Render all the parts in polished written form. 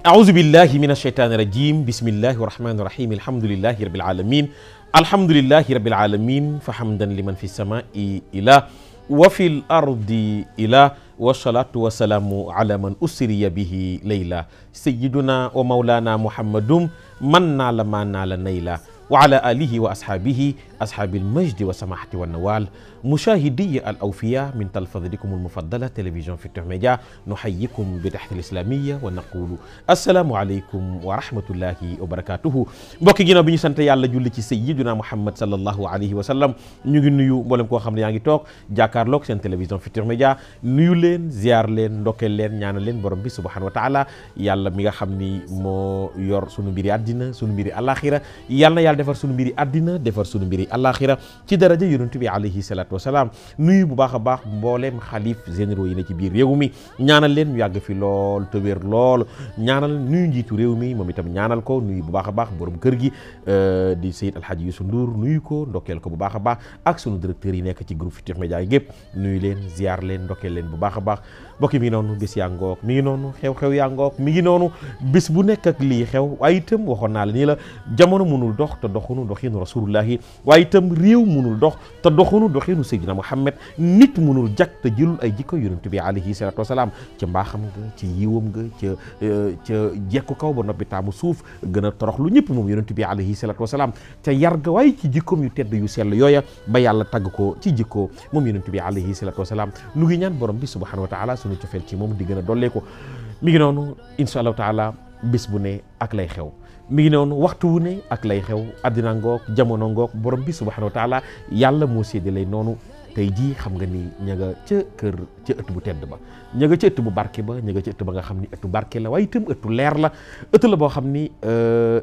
أعوذ بالله من الشيطان الرجيم بسم الله الرحمن الرحيم الحمد لله رب العالمين الحمد لله رب العالمين فحمدا لمن في السماء إله وفي الأرض إله والصلاة والسلام على من أسري به ليلا سيدنا ومولانا محمد من نال ما نال نيلا وعلى آله وأصحابه أصحاب المجد والسماحة والنوال مشاهدي الأوفياء من تلفزيونكم المفضلة تلفزيون فيتور ميديا نحييكم بتحية الإسلامية ونقول السلام عليكم ورحمة الله وبركاته mbokki ginnaaw bi ñu sant yàlla julli ci sayyidina Muhammad sallallahu alayhi wa sallam ñu ngi nuyu mboolem koo xam ne yaa ngi toog jàkkaarloog seen télévision Futurs Médias nuyu leen ziar leen ndokkeel leen ñaanal leen borom bi subhanahu wa taala yàlla mi nga xam ni moo yor sunu mbiri àddina sunu mbiri alaxira yàlla na yàlla defar sunu mbiri àddina defar sunu mbiri alaxira ci daraja yonent bi alayhi salatu wasalaam nuyu bu baax a baax mbooleem xalif généraux yi ne ci biir réew mi ñaanal leen ñu yàgg fi lool te wér lool ñaanal nuyu njiitu réew mi moom itam ñaanal ko nuyu bu baax a baax borom kër gi di Seyid Alhaji Youssou Ndour nuyu ko ndokkeel ko bu baax a baax ak sunu directeurs yi nekk ci groupe Futurs Médias yi gépp nuyu leen ziar leen ndokkeel leen bu baax a baax mbokki mi ngi noonu bis yaa ngoog mi ngi noonu xew-xew yaa ngoog mi ngi noonu bis bu nekk ak lii xew waaye itam waxoon naa la nii la jamono mënul dox te doxunu doxinu rasulullahi waaye itam réew mënul dox te doxunu doxinu Seydina Muhammad nit mënul jag te jëlul ay jikko yonent bi alayhi salatu wasalaam ca mbaaxam nga ca yiwam nga ca jekku kaw ba noppi taamu suuf gën a torox lu ñëpp moom yonent bi alayhi salatu wasalaam ca yar ga waaye ci jikkoom yu tedd yu sell yooya ba yàlla tagg ko ci jikko moom yonent bi alayhi salatu wasalaam nu ngi ñaan borom bi subhanahu wa taala sunu cofeel ci moom di gën a dollee ko mi ngi noonu insha allahu taala bis bu ne ak lay xew mi ngi noonu waxtu wu ne ak lay xew addina ngoog jamono ngoog borom bi subhanahu wa taala yàlla moo séddale noonu tey jii xam nga ni ña nga ca kër ca ëtt bu tedd ba ña nga ca ëtt bu barke ba ña nga ca ëtt ba nga xam ni ëttu barke la waaye itam ëttu leer la ëtt la boo xam ni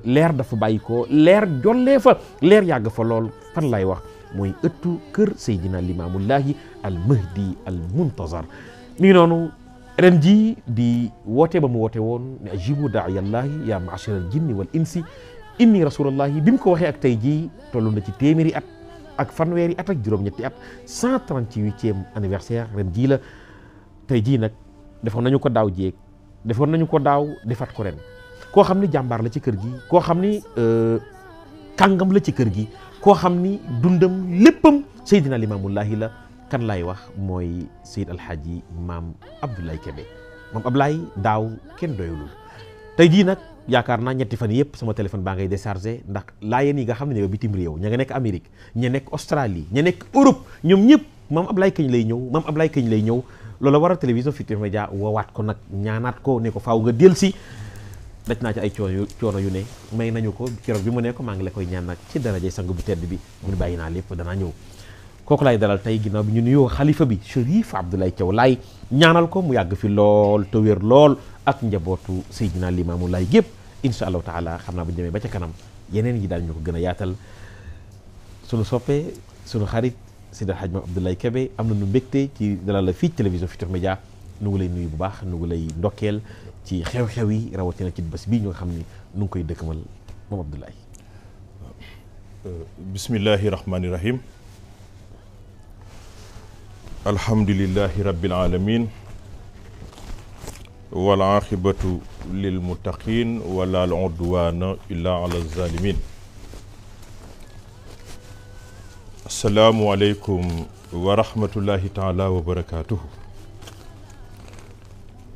leer dafa bàyyi ko leer jollee fa leer yàgg fa lool fan lay wax mooy ëttu kër Seydina Limaamullahi al Mahdi al Muntazar mi ngi noonu ren jii di woote ba mu woote woon ne ajibu daa'iyallahi ya ma'shara al jinni wal insi inni rasulullahi bi mu ko waxee ak tey jii toll na ci téeméeri at ak fanweeri at ak juróom-ñetti at 138e anniversaire ren jii la tey jii nag defoon nañu ko daaw jéeg defoon nañu ko daaw defaat ko ren koo xam ni jàmbaar la ci kër gi koo xam ni kàngam la ci kër gi koo xam ni dundam léppam Seydina Limaamullahi la kan lay wax mooy Seyid Alhaji Maam Abdoulaye Kébé Maam Abdoulaye daaw kenn doyulul tey jii nag yaakaar naa ñetti fan yëpp sama téléphone baa ngay déchargé ndax laayeen yi nga xam ne ña nga bitim réew ña nga nekk Amérique ña nekk Australie ña nekk Europe ñoom ñëpp Maam Abdoulaye kañ lay ñëw Maam Abdoulaye kañ lay ñëw loolu war a télévision Futurs Médias woowaat ko nag ñaanaat ko ne ko faaw nga del si daj naa ci ay coono yu ne may nañu ko keroog bi mu ne ko maa ngi la koy ñaan nag ci darajay sang bu tedd bi mu ne bàyyi naa lépp danaa ñëw kooku laay dalal tey ginnaaw bi ñu nuyoo xalifa bi Chérif Abdoulaye Thiaw Laye ñaanal ko mu yàgg fi lool te wér lool ak njabootu Seydina Limaamu Laay gépp insha allahu taala xam naa bu ñu demee ba ca kanam yeneen yi daal ñu ko gën a yaatal sunu soppee sunu xarit Seydi Alhaji Maam Abdoulaye Kébé am na nu mbégte ci dalal la fii télévision Futurs Médias nu ngi lay nuyu bu baax nu ngi lay ndokkeel ci xew-xew yi rawatina ci bés bii ñu nga xam ni nu ngi koy dëkkamal moom Abdoulaye. bismillahi rahmani rahim. alhamdulillahi rabbil alamin wal aqibatu lil muttaqin wala al udwana illa ala zalimin. assalaamu aleykum wa rahmatullahi taala wa barakatuhu.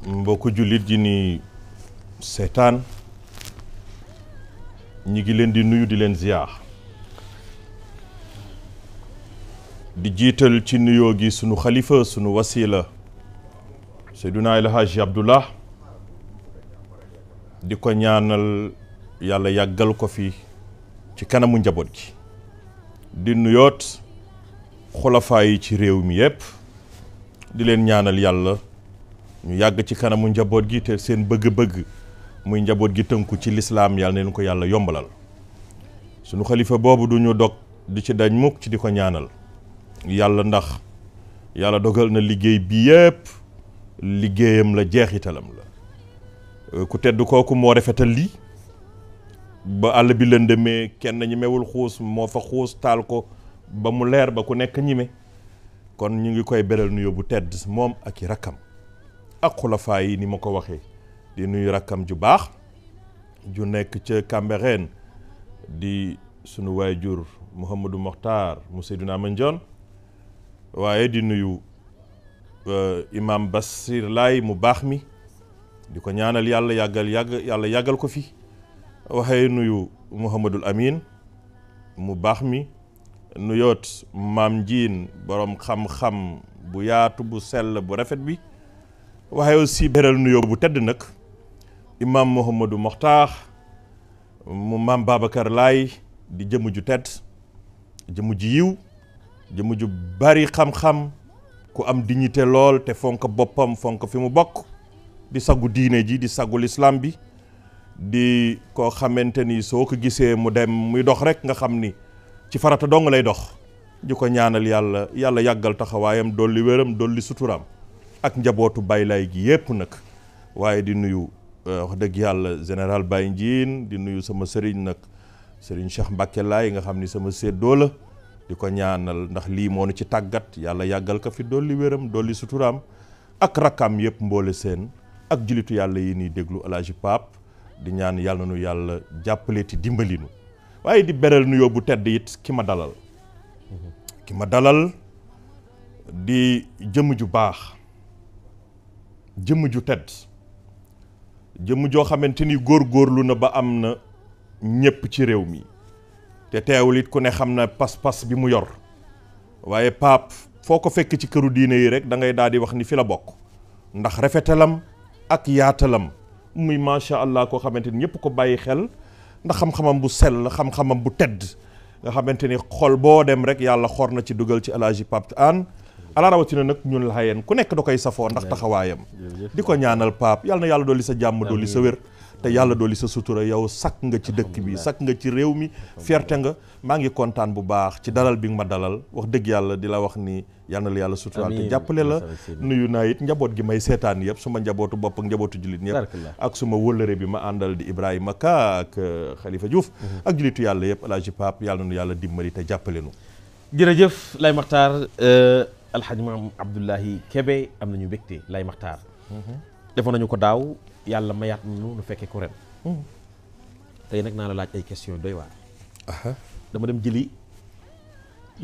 mbokku jullit ji ni seetaan ñi ngi leen di nuyu di leen ziyaar di jiital ci nuyoo gi sunu xalifa sunu wasila Seydina El Hadji Abdullah di ko ñaanal yàlla yàggal ko fi ci kanamu njaboot gi di nuyoot xulafaa yi ci réew mi yépp di leen ñaanal yàlla ñu yàgg ci kanamu njaboot gi te seen bëgg-bëgg muy njaboot gi tënku ci lislaam yàlla neen ko yàlla yombalal sunu xalifa boobu du ñu dog di ci dañ mukk ci di ko ñaanal yàlla ndax yàlla dogal na liggéey bi yépp liggéeyam la jeexitalam la ku tedd kooku moo rafetal lii ba àll bi lëndëmee kenn ñemewul xuus moo fa xuus taal ko ba mu leer ba ku nekk ñime kon ñu ngi koy beral nuyoo bu tedd moom ak i rakkam ak xulafaa yi ni ma ko waxee di nuyu rakkam ju baax ju nekk ca Cambérène di sunu waajur Mouhamadou Mokhtar mu Seydina Mandione waaye di nuyu imam Bassir Laay mu baax mi di ko ñaanal yàlla yàggal ko fi waxee nuyu Mouhamadul Amin mu baax mi nuyoot maam Njiin borom xam-xam bu yaatu bu sell bu rafet bi waxee aussi beral nuyoo bu tedd nag imam Mouhamadou Mokhtar mu maam Babacar Laay di jëmm ju tedd jëmm ju yiw jëmm ju bari xam-xam ku am dignité lool te fonk boppam fonk fi mu bokk di saggu diine ji di saggu l'islam bi di koo xamante ni soo ko gisee mu dem muy dox rek nga xam ni ci farata dong lay dox di ko ñaanal yàlla yàggal taxawaayam dolli wéram dolli suturaam ak njabootu Baye Laay gi yépp nag waaye di nuyu wax dëgg yàlla général Baye Ndiine di nuyu sama sëriñ nag sëriñ Cheikh Mbacke Laay nga xam ni sama séddoo la di ko ñaanal ndax lii moo nu ci tàggat yàlla yàggal ko fi dolli wéram dolli suturaam ak rakkaam yépp mboole seen ak julitu yàlla yi ni déglu Alaaji Pape di ñaan yàlla nu yàlla jàppale ti dimbali nu waaye di beral nuyoo bu tedd it ki ma dalal di jëmm ju baax jëmm ju tedd jëmm joo xamante ni góorgóorlu na ba am na ñépp ci réew mi te teewul it ku ne xam na pas-pas bi mu yor waaye Pape foo ko fekk ci këru diine yi rek da ngay daal di wax ni fi la bokk ndax rafetalam ak yaatalam muy macha allah koo xamante ni ñëpp ko bàyyi xel ndax xam-xamam bu sell xam-xamam bu tedd nga xamante ni xol boo dem rek yàlla xor na ci dugal ci Alaaji Pape Hann ala rawatina nag ñun Laayeen ku nekk da koy safoo ndax taxawaayam di ko ñaanal Pape yàlla na yàlla dolli sa jàmm dolli sa wér te yàlla dolli sa sutura yow sakk nga ci dëkk bi sakk nga ci réew mi fierté nga maa ngi kontaan bu baax ci dalal bi nga ma dalal wax dëgg yàlla di la wax ni yal na la yàlla suturaal te jàppale la nuyu naa it njaboot gi may seetaan yëpp suma njabootu bopp ak njabootu jullit ñëpp ak suma wëllëre bi ma àndal di Ibrahima Ka ak Khalifa Diouf ak jullitu yàlla yëpp Alaaji Pape yàlla nu yàlla dimbali te jàppale nu jërëjëf Laye Makhtar Alhaji Maam Abdoulahi Kébé am nañu mbégte Laye Makhtar defoon nañu ko daaw yàlla mayaat nu fekkee ko ren tey nag naa la laaj ay question doy waar dama dem jëli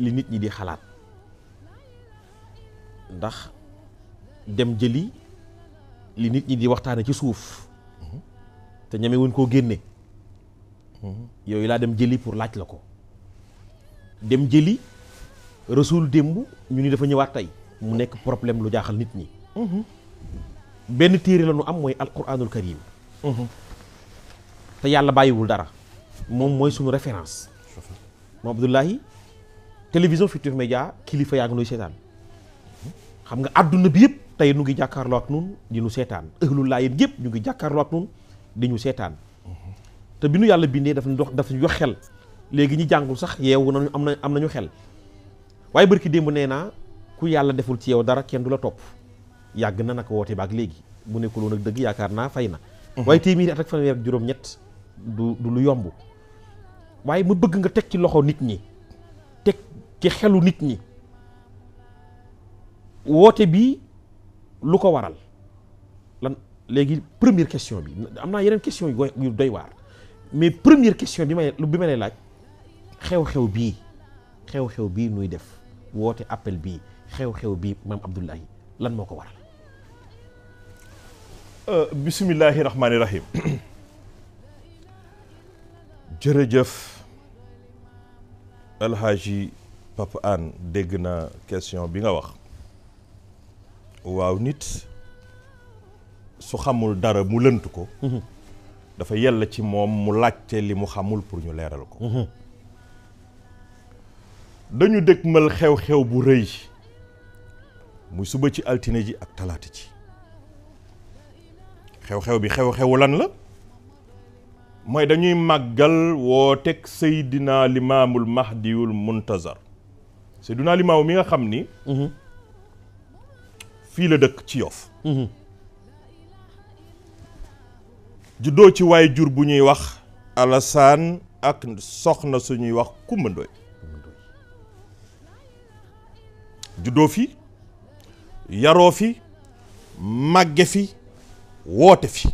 li nit ñi di xalaat ndax dem jëli li nit ñi di waxtaane ci suuf te ñame wuñ koo génne yooyu laa dem jëli pour laaj la ko dem jëli Rasul démb ñu ni dafa ñëwaat tey mu nekk problème lu jaaxal nit ñi benn téere la ñu am mooy alquranul karim te yàlla bàyyiwul dara moom mooy suñu référence moom Abdoulahi télévision Futurs Médias kilifa yaa ngi nuy seetaan xam nga àdduna bi yëpp tey nu ngi jàkkaarloo ak nun di nu seetaan ëhlul Laayeen yëpp ñu ngi jàkkaarloo ak nun di ñu seetaan te bi nu yàlla bindee daf ñu jox xel léegi ñi jàngul sax yeewu nañu am nañu xel waaye barki démb nee naa ku yàlla deful ci yow dara kenn du la topp yàgg na naka woote baak léegi bu nekkul woon ak dëgg yaakaar naa fay na waaye téeméeri at ak fanweer ak juróom-ñett du lu yomb waaye ma bëgg nga teg ci loxo nit ñi teg ci xelu nit ñi woote bi lu ko waral lan léegi première question bi am naa yeneen question yu doy waar mais première question bi ma lay laaj xew-xew bii nuy def woote appel bii xew-xew bii maam Abdoulahi lan moo ko waral bismillahi rahmaani rahim jërëjëf Alhaji Pape Hann dégg na question bi nga wax waaw nit su xamul dara mu lënt ko dafa yella ci moom mu laajte li mu xamul pour ñu leeral ko dañu dëgmal xew-xew bu rëy muy suba ci altine ji ak talaata ji xew-xew bi xew-xewu lan la mooy dañuy màggal wooteeg Seydina Limaamul Mahdiyul Muntazar Seydina Limaamu mi nga xam ni fii la dëkk ci Yoff juddoo ci waay jur bu ñuy wax Alassane ak soxna suñuy wax Kumba Ndoy juddoo fi yaroo fi màgge fi woote fi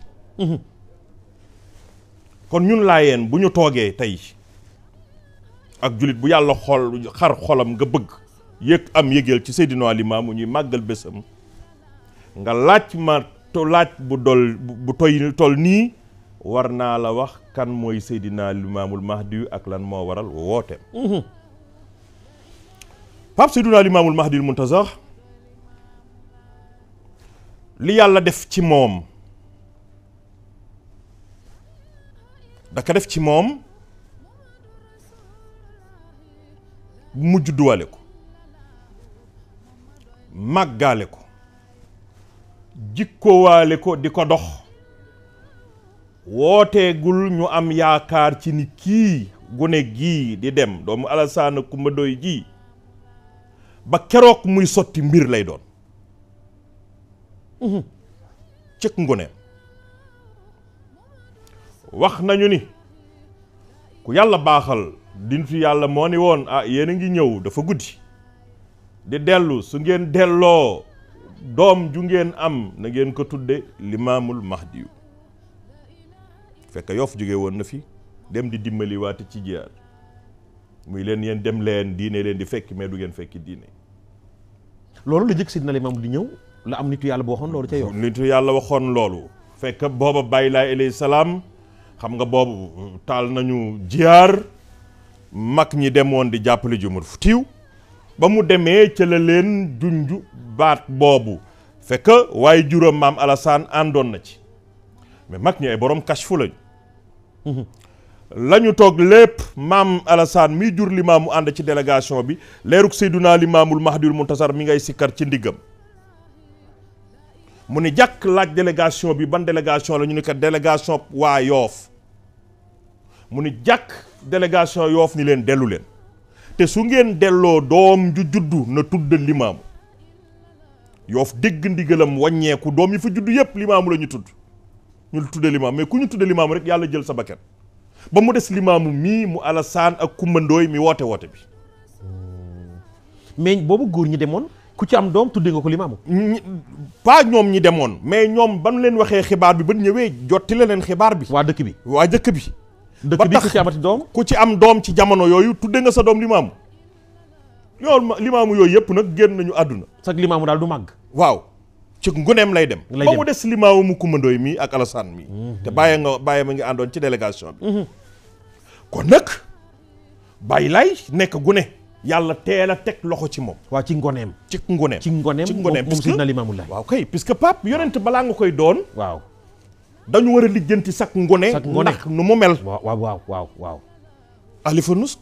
kon ñun laayeen bu ñu toogee tey ak jullit bu yàlla xar xolam nga bëgg yëg am yëgeel ci Seydina Limaamu ñuy màggal bésam nga laaj ma laaj bu tol nii war naa la wax kan mooy Seydina Limaamul Mahdi ak lan moo waral wooteem Pape Seydina Limaamul Mahdi Muntazar li yàlla def ci moom daka def ci moom mu judduwaale ko màggaale ko jikkowaale ko di ko dox wooteegul ñu am yaakaar ci ni kii gune gii di dem doomu Alassane Coumba Ndoye ji ba keroog muy sotti mbir lay doon cëkk nguneem wax nañu ni ku yàlla baaxal dintu yàlla moo ni woon yéen a ngi ñëw dafa guddi di dellu su ngeen delloo doom ju ngeen am na ngeen ko tudde Limaamul Mahdi yu fekk Yoff jóge woon na fi dem di dimbali waate ci jiyaar muy leen yéen dem leen diine leen di fekki mais du ngeen fekki diine loolu la jëkk Seydina Limaamu di ñëw la am nitu yàlla boo waxoon loolu ca Yoff nitu yàlla waxoon loolu fekk booba Baay Laay alayhi salaam xam nga boobu taal nañu jiyaar mag ñi demoon di jàppale Umar Fuutiyu ba mu demee ca la leen junju baat boobu fekk waaye juróom maam Alassane àndoon na ci mais mag ñi ay borom kashfu lañu lañu toog lépp maam Alassane mi jur Limaamu ànd ci délégation bi leeruk Seydina Limaamul Mahdiyul Muntazar mi ngay sikkar ci ndiggam mu ni jàkk laaj délégation bi ban délégation la ñu ne ko délégation waa Yoof mu ni jàkk délégation Yoof ni leen dellu leen te su ngeen delloo doom ju juddu na tudd Limaamu Yoof dégg ndigalam wàññeeku doom yi fa juddu yépp Limaamu la ñu tudd ñu tudde Limaamu mais ku ñu tudde Limaamu rek yàlla jël sa bakkan ba mu des Limaamu mii mu Alassane ak Coumba Ndoye mi woote bi mais boobu góor ñi demoon ku ci am doom tudde nga ko Limaamu pas ñoom ñi demoon mais ñoom ban leen waxee xibaar bi ba ñëwee jotti la leen xibaar bi waa dëkk bi ba tax ku ci amati doom ku ci am doom ci jamono yooyu tudde nga sa doom Limaamu Limaamu yooyu yëpp nag génn nañu àdduna sax Limaamu daal du màgg waaw ci nguneem lay dem ba mu des Limaamu mu Coumba Ndoye mi ak Alassane mi te bàyyi ma ngi àndoon ci délégation bi kon nag Baay Laay nekk gune yàlla teel a teg loxo ci moom waaw ci ngoneem moom Seydina Limaamu Laay waaw kay puisque Pape yonent balaa nga koy doon waaw dañu war a lijjanti sak ngone ndax nu mu mel waaw alifa nusk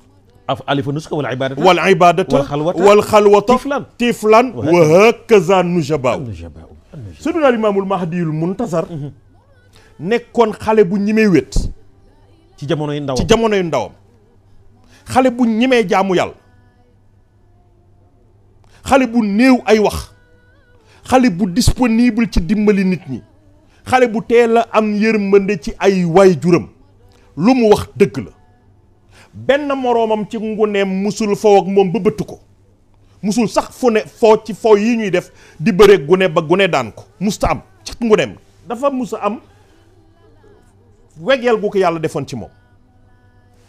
wal ibadata wal xalwata tiflan wa hakaza nujabaaw Seydina Limaamul Mahdiyul Muntazar nekkoon xale bu ñimee wét ci jamonoy ndawam xale bu ñimee jaamu yàlla xale bu néew ay wax xale bu disponible ci dimbali nit ñi xale bu teel a am yërmande ci ay waay juram lu mu wax dëgg la benn moroomam ci nguneem musul foo ak moom ba bëtt ko musul sax fu ne foo ci foo yi ñuy def di bëre gune ba gune daan ko musta am ci nguneem dafa musa am wegeel gu ko yàlla defoon ci moom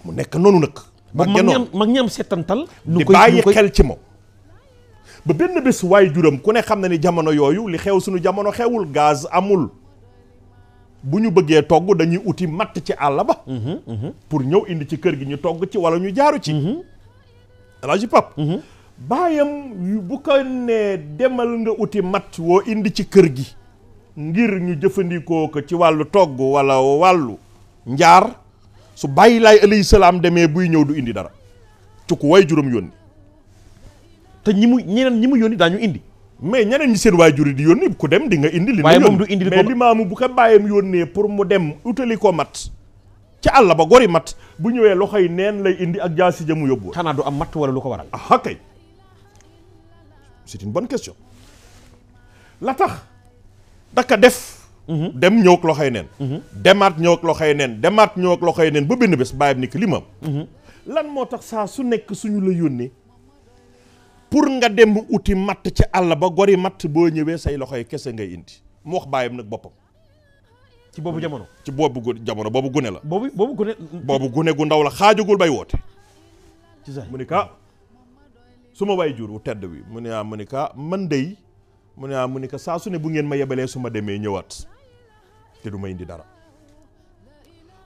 mu nekk noonu nag mag ñam seetantal di bàyyi xel ci moom ba benn bés waay juram ku ne xam na ni jamono yooyu li xew suñu jamono xewul gaz amul bu ñu bëggee togg dañuy uti matt ci àll ba pour ñëw indi ci kër gi ñu togg ci wala ñu jaaru ci Alaaji Pap baayam bu ko ne demal nga uti matt woo indi ci kër gi ngir ñu jëfandikoo ko ci wàllu togg wala wàllu njaar su Baay Laay alayhi salaam demee buy ñëw du indi dara ci ku waay juram yónni te ñeneen ñi mu yónni daañu indi mais ñeneen ñi seen waajur yi di yónni ku dem di nga indi li waaye moom du indi mais Limaamu bu ko bàyyam yónnee pour mu dem utali ko mat ci àll ba gori mat bu ñëwee loxoy neen lay indi ak jaasi ja mu yóbbu xanaa du am matt wala lu ko waral kay c'est une bonne question la tax daka def dem ñëw ak loxoy neen demaat ñëw ak loxoy neen demaat ñëw ak loxoy neen ba benn bés bàyyam ni ko Limaam lan moo tax saa su nekk suñu la yónnee pour nga dem uti matt ci àll ba gori matt boo ñëwee say loxoy kese ngay indi mu wax baayam nag boppam. ci boobu jamono. ci boobu jamono boobu gune la. boobu gune gu ndaw la xaajagul bay woote. ci sax mu ni ka su ma way jur wu tedd wi mu ne mu ni ka man dey mu ni ka saa su ne bu ngeen ma yebalee su ma demee ñëwaat te du ma indi dara.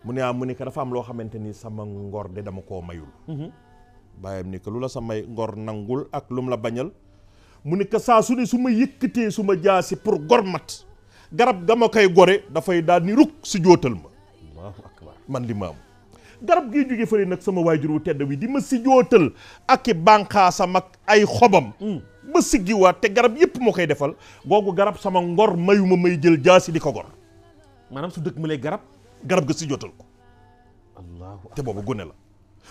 mu ni ka dafa am loo xamante ni sama ngor de dama koo mayul. baayam ni ka lu la sa may ngor nangul ak lu mu la bañal. mu ni ka saa su ne su ma yëkkatee su ma jaasi pour gor mat garab ga ma koy gore dafay daal ni rukk si jootal ma. Allahu akbar. man di maamu garab gii jóge fële nag sama waajur wu tedd wi di ma si jootal ak i bànqaasam ak ay xobam. ba siggiwaat te garab yëpp moo koy defal googu garab sama ngor mayuma may jël jaasi di ko gor. maanaam su dëkk ma lay garab ga si jootal ko. Allahu te boobu gune la.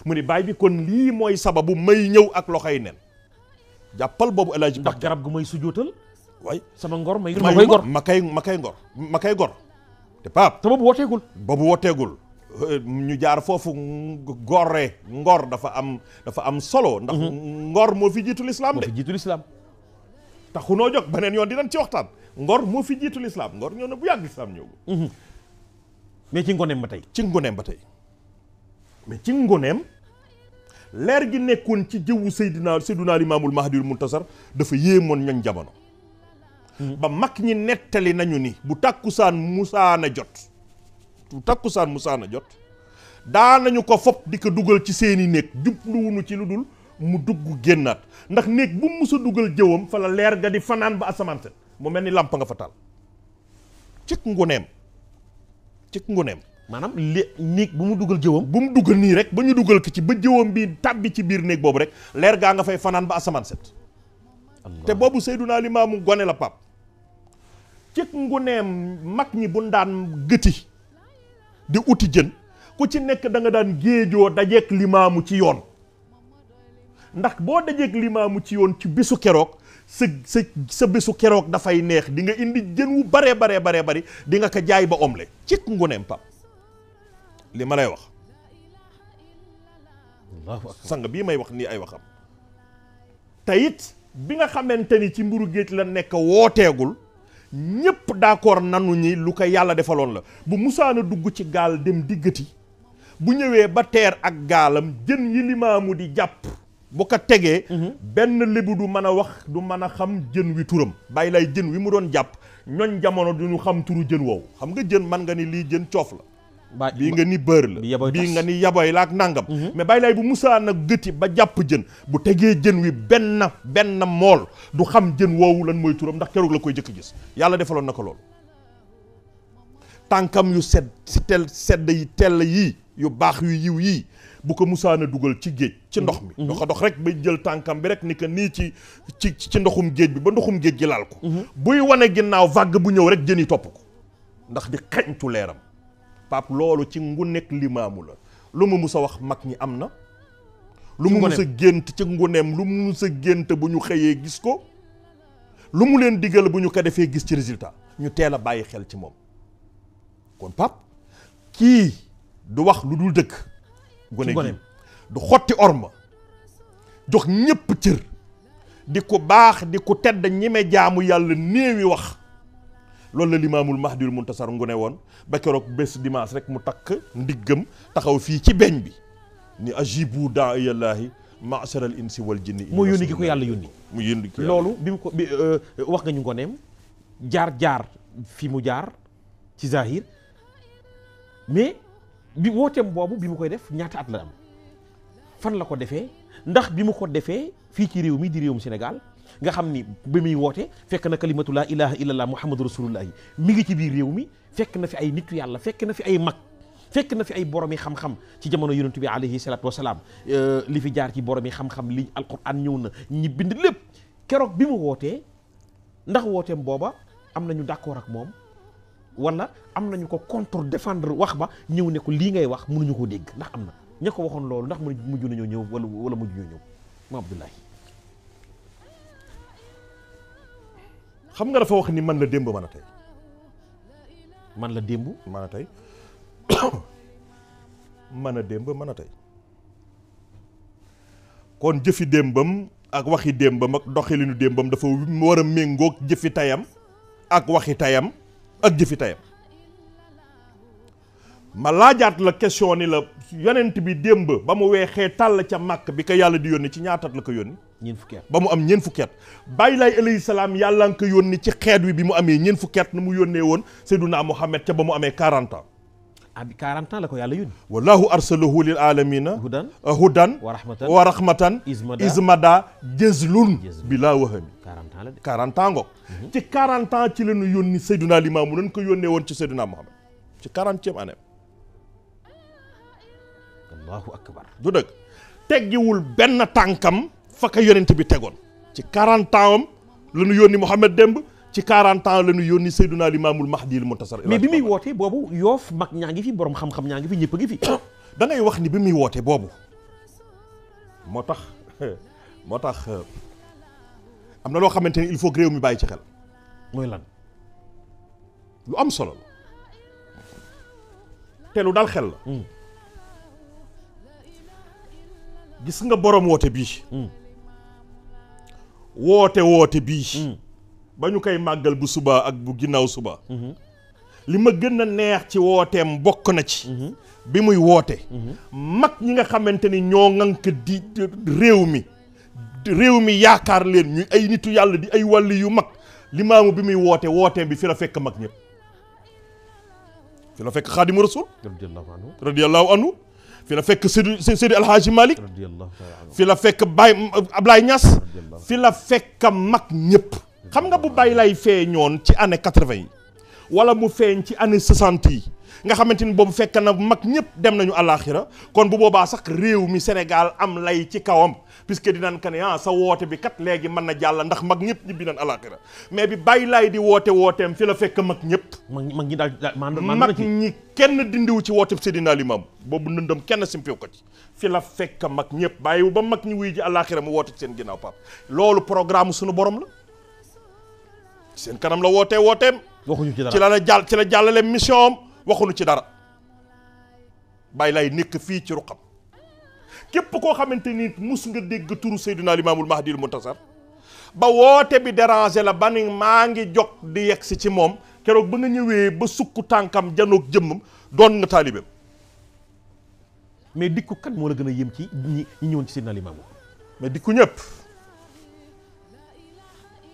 mu ni baay bi kon lii mooy sababu may ñëw ak loxoy nen jàppal boobu El Hadj. ndax garab gu may sujootal. waay sama ngor may ma koy gor ma koy gor. te Pape. te boobu wooteegul. ñu jaar foofu gore ngor dafa am solo. ndax ngor moo fi jiitu lislaam de. moo fi jiitu lislaam. taxu noo jóg beneen yoon dinañ ci waxtaan. ngor moo fi jiitu lislaam ngor ñëw na bu yàgg lislaam ñëw. mais ci ngoneem ba tey. mais ci ngoneem leer gi nekkoon ci jëwu Seydina Limaamul Mahdiyul Muntasar dafa yéemoon ñoñ jamono. ba mag ñi nettali nañu ni bu takkusaan musaana jot daa nañu ko fop di ko dugal ci seeni néeg jubluwunu ci lu dul mu dugg génnaat ndax néeg bu musa dugal jëwam fa la leer ga di fanaan ba asamaan set mu mel ni làmp nga fa taal cik ngoneem maanaam néeg bu mu dugal jëwam. bu mu dugal nii rek ba ñu dugal ko ci ba jëwam bi tàbbi ci biir néeg boobu rek leer gaa nga fay fanaan ba asamaan set. te boobu Seydunaa Limaamu gone la Pape. cëg nguneem mag ñi bu daan gëti di uti jën ku ci nekk da nga daan géejoo dajeek limaamu ci yoon ndax boo dajeek limaamu ci yoon ci bésu keroog sa bésu keroog dafay neex di nga indi jën wu baree bari di nga ko jaay ba omle cëg nguneem Pape. li ma lay wax sang bii may wax nii ay waxam te it bi nga xamante ni ci mburu géej la nekk wooteegul ñépp d'accord nanu ñi lu ko yàlla defaloon la bu musaana dugg ci gaal dem diggati bu ñëwee ba teer ak gaalam jën yi limaamu di jàpp bu ko tegee benn lébu du mën a wax du mën a xam jën wi turam bàyyi lay jën wi mu doon jàpp ñoñ jamono du ñu xam turu jën woowu xam nga jën man nga ni lii jën coof la bii nga ni bër la bii nga ni yaboy la ak nàngam mais bàyyi lay bu musaa nag gëti ba jàpp jën bu tegee jën wi benn mool du xam jën woowu lan mooy turam ndax keroog la koy jëkk gis yàlla defaloon na ko loolu tànkam yu sedd yi tell yii yu baax yu yiw yii bu ko musaana dugal ci géej ci ndox mi dox rek ba jël tànkam bi rek ni que nii ci ndoxum géej bi ba ndoxum géej gi laal ko buy wane ginnaaw vague bu ñëw rek jën yi topp ko ndax di xeñtu leeram Pape loolu ci ngunek limaamu la lu mu mus a wax mag ñi am na lu mu mus a gént ci nguneem lu mu mus a gént bu ñu xëyee gis ko lu mu leen digal bu ñu ko defee gis ci résultat ñu teel a bàyyi xel ci moom kon Pape kii du wax lu dul dëkk gone gi du xotti orma jox ñépp cër di ko baax di ko tedd ñime jaamu yàlla néewi wax loolu la Limaamul Mahdiyul Muntasar ngune woon ba keroog bés dimanche rek mu takk ndiggam taxaw fii ci beñ bi ni ajibu daa'iyallaahi ma'sharal insi wal jinni moo yónni ki ko yàlla yónni mu yónni ki loolu bi mu ko wax nga ñu ngoneem jaar fi mu jaar ci zahir mais bi wooteem boobu bi mu koy def ñaata at la am fan la ko defee ndax bi mu ko defee fii ci réew mi di réewum Sénégal nga xam ni ba muy woote fekk na kalimatu laa ilaha illallah muhammadu rasulullahi mi ngi ci biir réew mi fekk na fi ay nitu yàlla fekk na fi ay mag fekk na fi ay boromi xam-xam ci jamono yonent bi alayhi salaatu wasalaam li fi jaar ci boromi xam-xam li alquran ñëw na ñi bind lépp keroog bi mu wootee ndax wooteem booba am nañu d'accord ak moom wala am nañu ko contre défendre wax ba ñëw ne ko lii ngay wax mënuñu koo dégg ndax am na ña ko waxoon loolu ndax mujj nañoo ñëw wala mujj ñoo ñëw ma Abdoulaye xam nga dafa wax ni man la démb mën a tey man la démb mën a tey mën a démb mën a tey kon jëfi démbam ak waxi démbam ak doxalinu démbam dafa war a méngoog jëfi tayam ak waxi tayam ak jëfi tayam. ma laajaat la question ni la yonent bi démb ba mu weexee tàll ca màkk bi ko yàlla di yónni ci ñaataat la ko yónni ñeent fukki at ba mu am ñeent fukki at bàyyi laay alayhi salaam yàlla nga ko yónni ci xeet wi bi mu amee ñeent fukki at na mu yónnee woon Seydunaa Muhammad ca ba mu amee 40 ans. bi 40 ans la ko yàlla yónni. wallahu arsalahu lil alamina hudan wa rahmatan ismada jëzlun bilaa wahami 40 ans la de 40 ans ngoog ci 40 ans ci la ñu yónni Seydunaa Limaamu nañ ko yónnee woon ci Seydunaa Muhammad ci 40e année. allahu akbar du dëgg teggiwul benn tànkam fa ka yonent bi tegoon ci 40 ans am la ñu yónni Muhammad démb ci 40 ans la ñu yónni Seydunaa Limaamul Mahdiyil Muntasar. mais bi muy wootee boobu Yoof mag ñaa ngi fi borom xam-xam ñaa ngi fi ñëpp a ngi fi. da ngay wax ni bi muy wootee boobu moo tax am na loo xamante ni il faut que réew mi bàyyi ci xel. mooy lan. lu am solo la te lu dal xel la. gis nga borom woote bii. woote bii. ba ñu koy màggal bu suba ak bu ginnaaw suba. li ma gën a neex ci wooteem bokk na ci. bi muy woote. mag ñi nga xamante ni ñoo ŋànk di réew mi yaakaar leen ñu ay nitu yàlla di ay wàlli yu mag Limaamu bi muy wooteem bi fi la fekk mag ñëpp. fi la fekk Xaadimu Rasuul. radiyallahu anhu. fi la fekk Seydi Alhaaji Malick. fi la fekk Baye Ablaye Niass. fi la fekk mag ñëpp. xam nga bu Baye lay feeñoon ci année 80 yi wala mu feeñ ci année 60 yi nga xamante ni boobu fekk na mag ñëpp dem nañu àllaaxira kon bu boobaa sax réew mi Sénégal am lay ci kawam puisque dinañ ko ne sa woote bi kat léegi mën na jàll ndax mag ñëpp ñibbi nañ àllaaxira mais bi Baye lay di wooteem fi la fekk mag ñëpp. mag ñi daal mag ñi kenn dindiwu ci wooteem Seydina Limaamu boobu ndëndëm kenn simpiw ko ci fi la fekk mag ñëpp bàyyiwu ba mag ñi wuy ji àllaaxira mu woote ci seen ginnaaw pap loolu programme suñu borom la. seen kanam la wooteem. waxuñu ci dara ci la jàllale mission am waxuñu ci dara Baye lay nekk fii ci ruqam képp koo xamante ni mus nga dégg turu Seydina Limaamul Mahdiyil Muntasar ba woote bi déranger la ba ni maa ngi jog di yegsi ci moom keroog ba nga ñëwee ba sukk tànkam janoog jëmmam doon nga taalibeem. mais dikku kan moo la gën a yëm ci ñi ñëwoon ci Seydina Limaamu. mais dikku ñëpp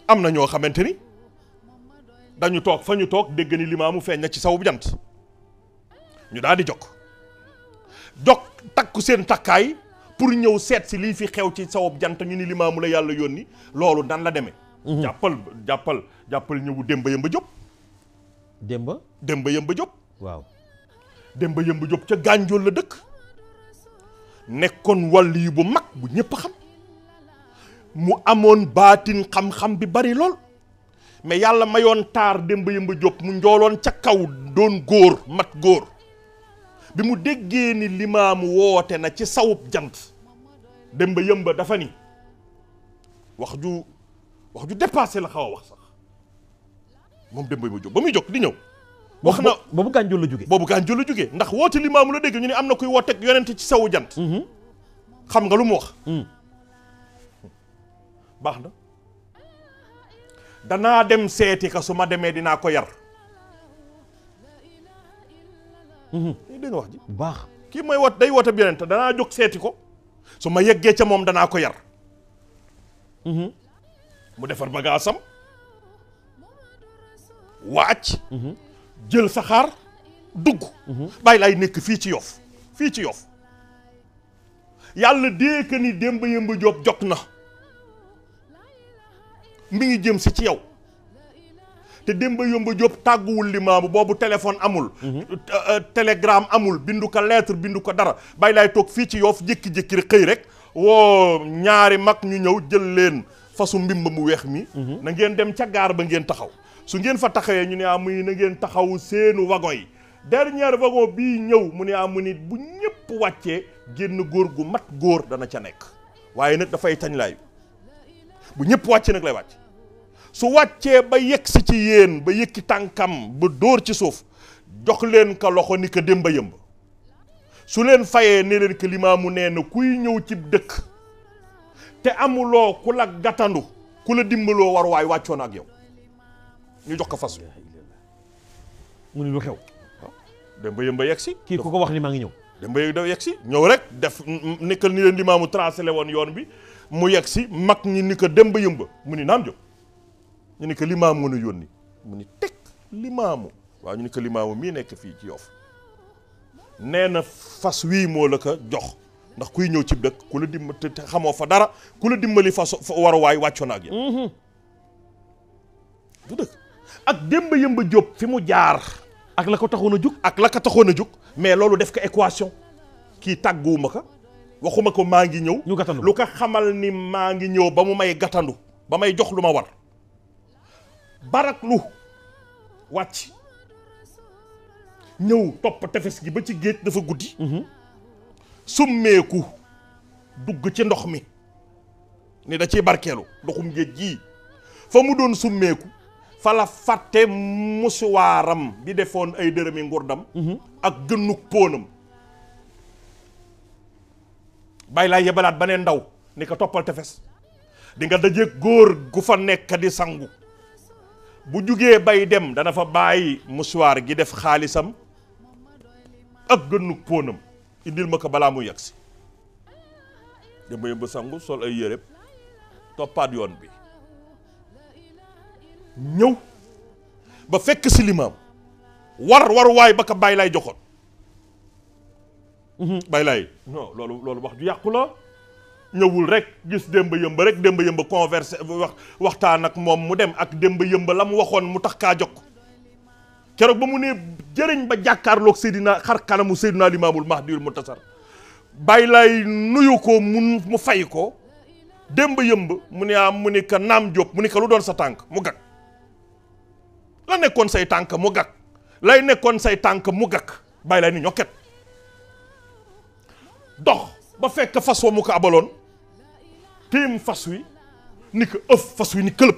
am na ñoo xamante ni. dañu toog fa ñu toog dégg ni Limaamu feeñ na ci sawu jant ñu daal di jog takku seen takkaay pour ñëw seet si lii fi xew ci sawu jant ñu ni Limaamu la yàlla yónni loolu nan la demee. jàppal ñëwu Demba Yëmba Diop. Demba Yëmba Diop. waaw. Demba Yëmba Diop ca Gànjool la dëkk nekkoon wàlli yu bu mag bu ñëpp xam mu amoon baatin xam-xam bi bari lool. mais yàlla mayoon taar Demba Yëmba Diop mu njooloon ca kaw doon góor mat góor bi mu déggee ni Limaamu woote na ci sawub jant Demba Yëmba dafa ni wax ju dépassé la xaw a wax sax moom Demba Yëmba Diop ba muy jóg di ñëw. wax na boobu Gànjool la jógee. ndax woote Limaamu la dégg ñu ne am na kuy wooteeg yonent ci sawu jant. xam nga lu mu wax. baax na. danaa dem seeti ka su ma demee dinaa ko yar. dégg nga wax ji bu baax. kii mooy day woote bi yonent danaa jóg seeti ko su ma yeggee ca moom danaa ko yar. mu defar bagaasam wàcc. jël saxaar dugg. Baye lay nekk fii ci Yoff yàlla dee que ni Demba Yëmba Diop jot na. mi ngi jëm si ci yow te Demba Yëmba Diop tàgguwul Limaamu boobu téléphone amul. télégramme amul bindu ko lettre bindu ko dara Baye lay toog fii ci Yoff jékki-jékki rek xëy rek woo ñaari mag ñu ñëw jël leen fasu mbimba mu weex mi. na ngeen dem ca gaar ba ngeen taxaw su ngeen fa taxawee ñu ne muy na ngeen taxaw seenu wagon yi dernier wagon bii ñëw mu ne mu nit bu ñëpp wàccee génn góor gu mat góor dana ca nekk waaye nag dafay tañ laayu bu ñëpp wàccee nag lay wàcc. su wàccee ba yegg si ci yéen ba yëkki tànkam ba dóor ci suuf jox leen ka loxo ni ko Demba Yëmba su leen fayee ne leen ko Limaamu nee na kuy ñëw ci dëkk te amuloo ku la gàttandu ku la dimbaloo war waay wàccoon ak yow ñu jox ko fas wi. mu ni lu xew. Demba Yemba yegg si. kii ku ko wax ni maa ngi ñëw. Demba Yemba yegg si ñëw rek def nekkal ni leen limaamu tracé woon yoon bi mu yegg si mag ñi ni ko Demba Yemba mu ni naam jóg ñu ni ko limaamu mën a yónni mu ni teg limaamu waaw ñu ni ko limaamu mii nekk fii ci Yoff nee na fas wii moo la ko jox ndax kuy ñëw ci dëkk ku la dimbali te xamoo fa dara ku la dimbali fas waruwaay wàccoon ak yow. du dëkk ak Demba Yemba Diop fi mu jaar. ak la ko taxoon a jug. ak la ko taxoon a jug mais loolu def ko équation kii tàgguwuma ko waxuma ko maa ngi ñëw. ñu gàttandu lu ko xamal ni maa ngi ñëw ba mu may gàttandu ba may jox lu ma war. barak lu wàcc ñëw topp tefes gi ba ci géej dafa guddi. summeeku dugg ci ndox mi ni da ciy barkeelu ndoxum géej gii fa mu doon summeeku. fa la fàtte musuwaaram bi defoon ay dërëmi ngurdam ak gënnuk póonam bàyyi laa yebalaat ba ne ndaw ni ko toppal tefes di nga dajeeg góor gu fa nekk di sangu bu jugee bay dem dana fa bàyyi musuwaar gi def xaalisam ak gënnuk póonam indil ma ko balaa mu yegsi Demba Yemba sangu sol ay yére toppaat yoon bi ñëw ba fekk si limaam waruwaay ba ka bàyyi laay joxoon. bàyyi laay non loolu wax ju yàqu la ñëwul rek gis Demba Yemba rek Demba Yemba conversé waxtaan ak moom mu dem ak Demba Yemba la mu waxoon mu tax kaa jokk keroog ba mu ne jëriñ ba jàkkaarloog Seydina xar kanamu Seydina Limaamul Mahdiyul Muntasar bàyyi laay nuyu ko mu fay ko Demba Yemba mu ne mu ni ka naam Jóob mu ni ka lu doon sa tànk mu gàkk la nekkoon say tànk mu gàkk lay nekkoon say tànk mu gàkk bàyyi laay ni ñokket dox ba fekk fas wa mu ko abaloon téem fas wi ni ko ëf fas wi ni këlëb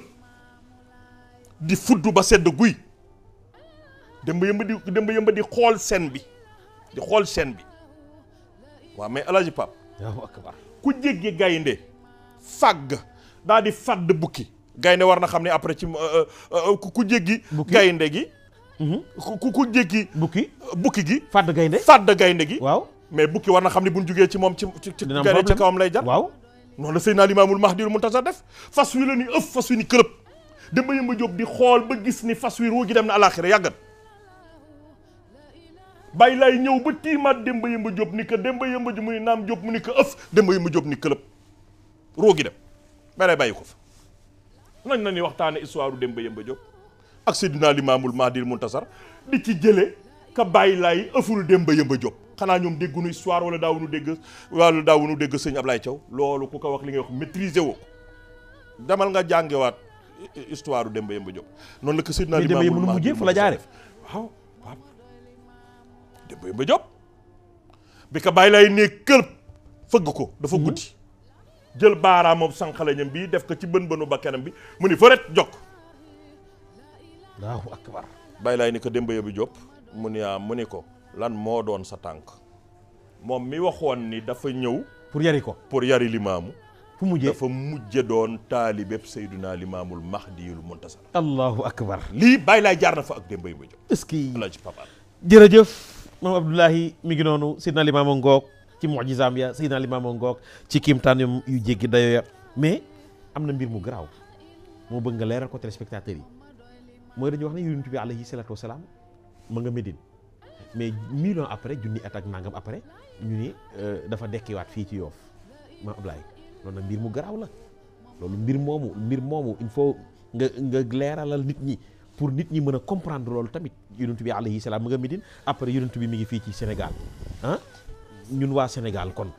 di fudd ba sedd guy Demba Yemba di xool scène bi waaw mais Alaaji Pape ku jéggi gaynde fàgg daa di fàdd bukki gaynde war na xam ne après ci ku jéggi gaynde gi ku jéggi bukki gi fàdd gaynde gi waaw mais bukki war na xam ne buñ jugee ci moom ci gaynde ci kawam lay jar waaw noonu la Seydina Limaamul Mahdiyul Muntasar def fas wi la ni ëf fas wi ni kërëb Demba Yemba Diop di xool ba gis ni fas wi ruu gi dem na alaaxira yàggat bàyyi laay ñëw ba tiimaat Demba Yemba Diop ni ko Demba Yemba Diop mu ni naam Diop mu ni ko ëf Demba Yemba Diop ni këlëb ruu gi dem ba lay bàyyi ko fa nañ na ni waxtaane histoire u Demba Yemba Diop ak Seydina Limaamul Mahdiyul Muntasar di ci jële ka bàyyi laay ëful Demba Yemba Diop xanaa ñoom déggunu histoire wala daawunu dégg sëñ Ablaye Thiaw loolu ku ko wax li ngay wax maîtriser woo ko demal nga jàngewaat histoire u Demba Yemba Diop noonu la ko Seydina Limaamul Mahdiyul fa la jaare waaw Demba Yemba Diop bi ka bàyyi laay ne kër fëgg ko dafa guddi jël baaraamam sànqalañam bi def ko ci bën-bënu bakkanam bi mu ni fëret jokk Allahu akbar bàyyi laay ni ko Demba Yemba Diop mu ni ko lan moo doon sa tànk moom mi waxoon ni dafa ñëw pour yari limaamu fu mujjee dafa mujje doon taalibeb Seydina Limaamul Mahdiyul Muntasar Allahu akbar lii bàyyi laay jaar na fa ak Demba Yemba Diop est-ce que Alaaji Papa jërëjëf moom Abdoulahi mi ngi noonu Seydina Limaamu ngoog ci mujizaam ya Seydina Limaamu ngoog ci kiimtaan yu jéggi dayo ya mais am na mbir mu garaaw moo bëgg nga leeral ko téléspectateurs yi mooy dañuy wax ne yonent bi alayhi salaatu wasalaam ma nga Médine mais 1000 ans après junni at ak nangam après ñu ni dafa dekkiwaat fii ci Yoff ma Ablaye loolu nag mbir mu garaaw la loolu mbir moomu il faut nga leeralal nit ñi pour nit ñi mën a comprendre loolu tamit yonent bi alayhi salaam ma nga Médine après yonent bi mi ngi fii ci Sénégal ah ñun waa Sénégal kon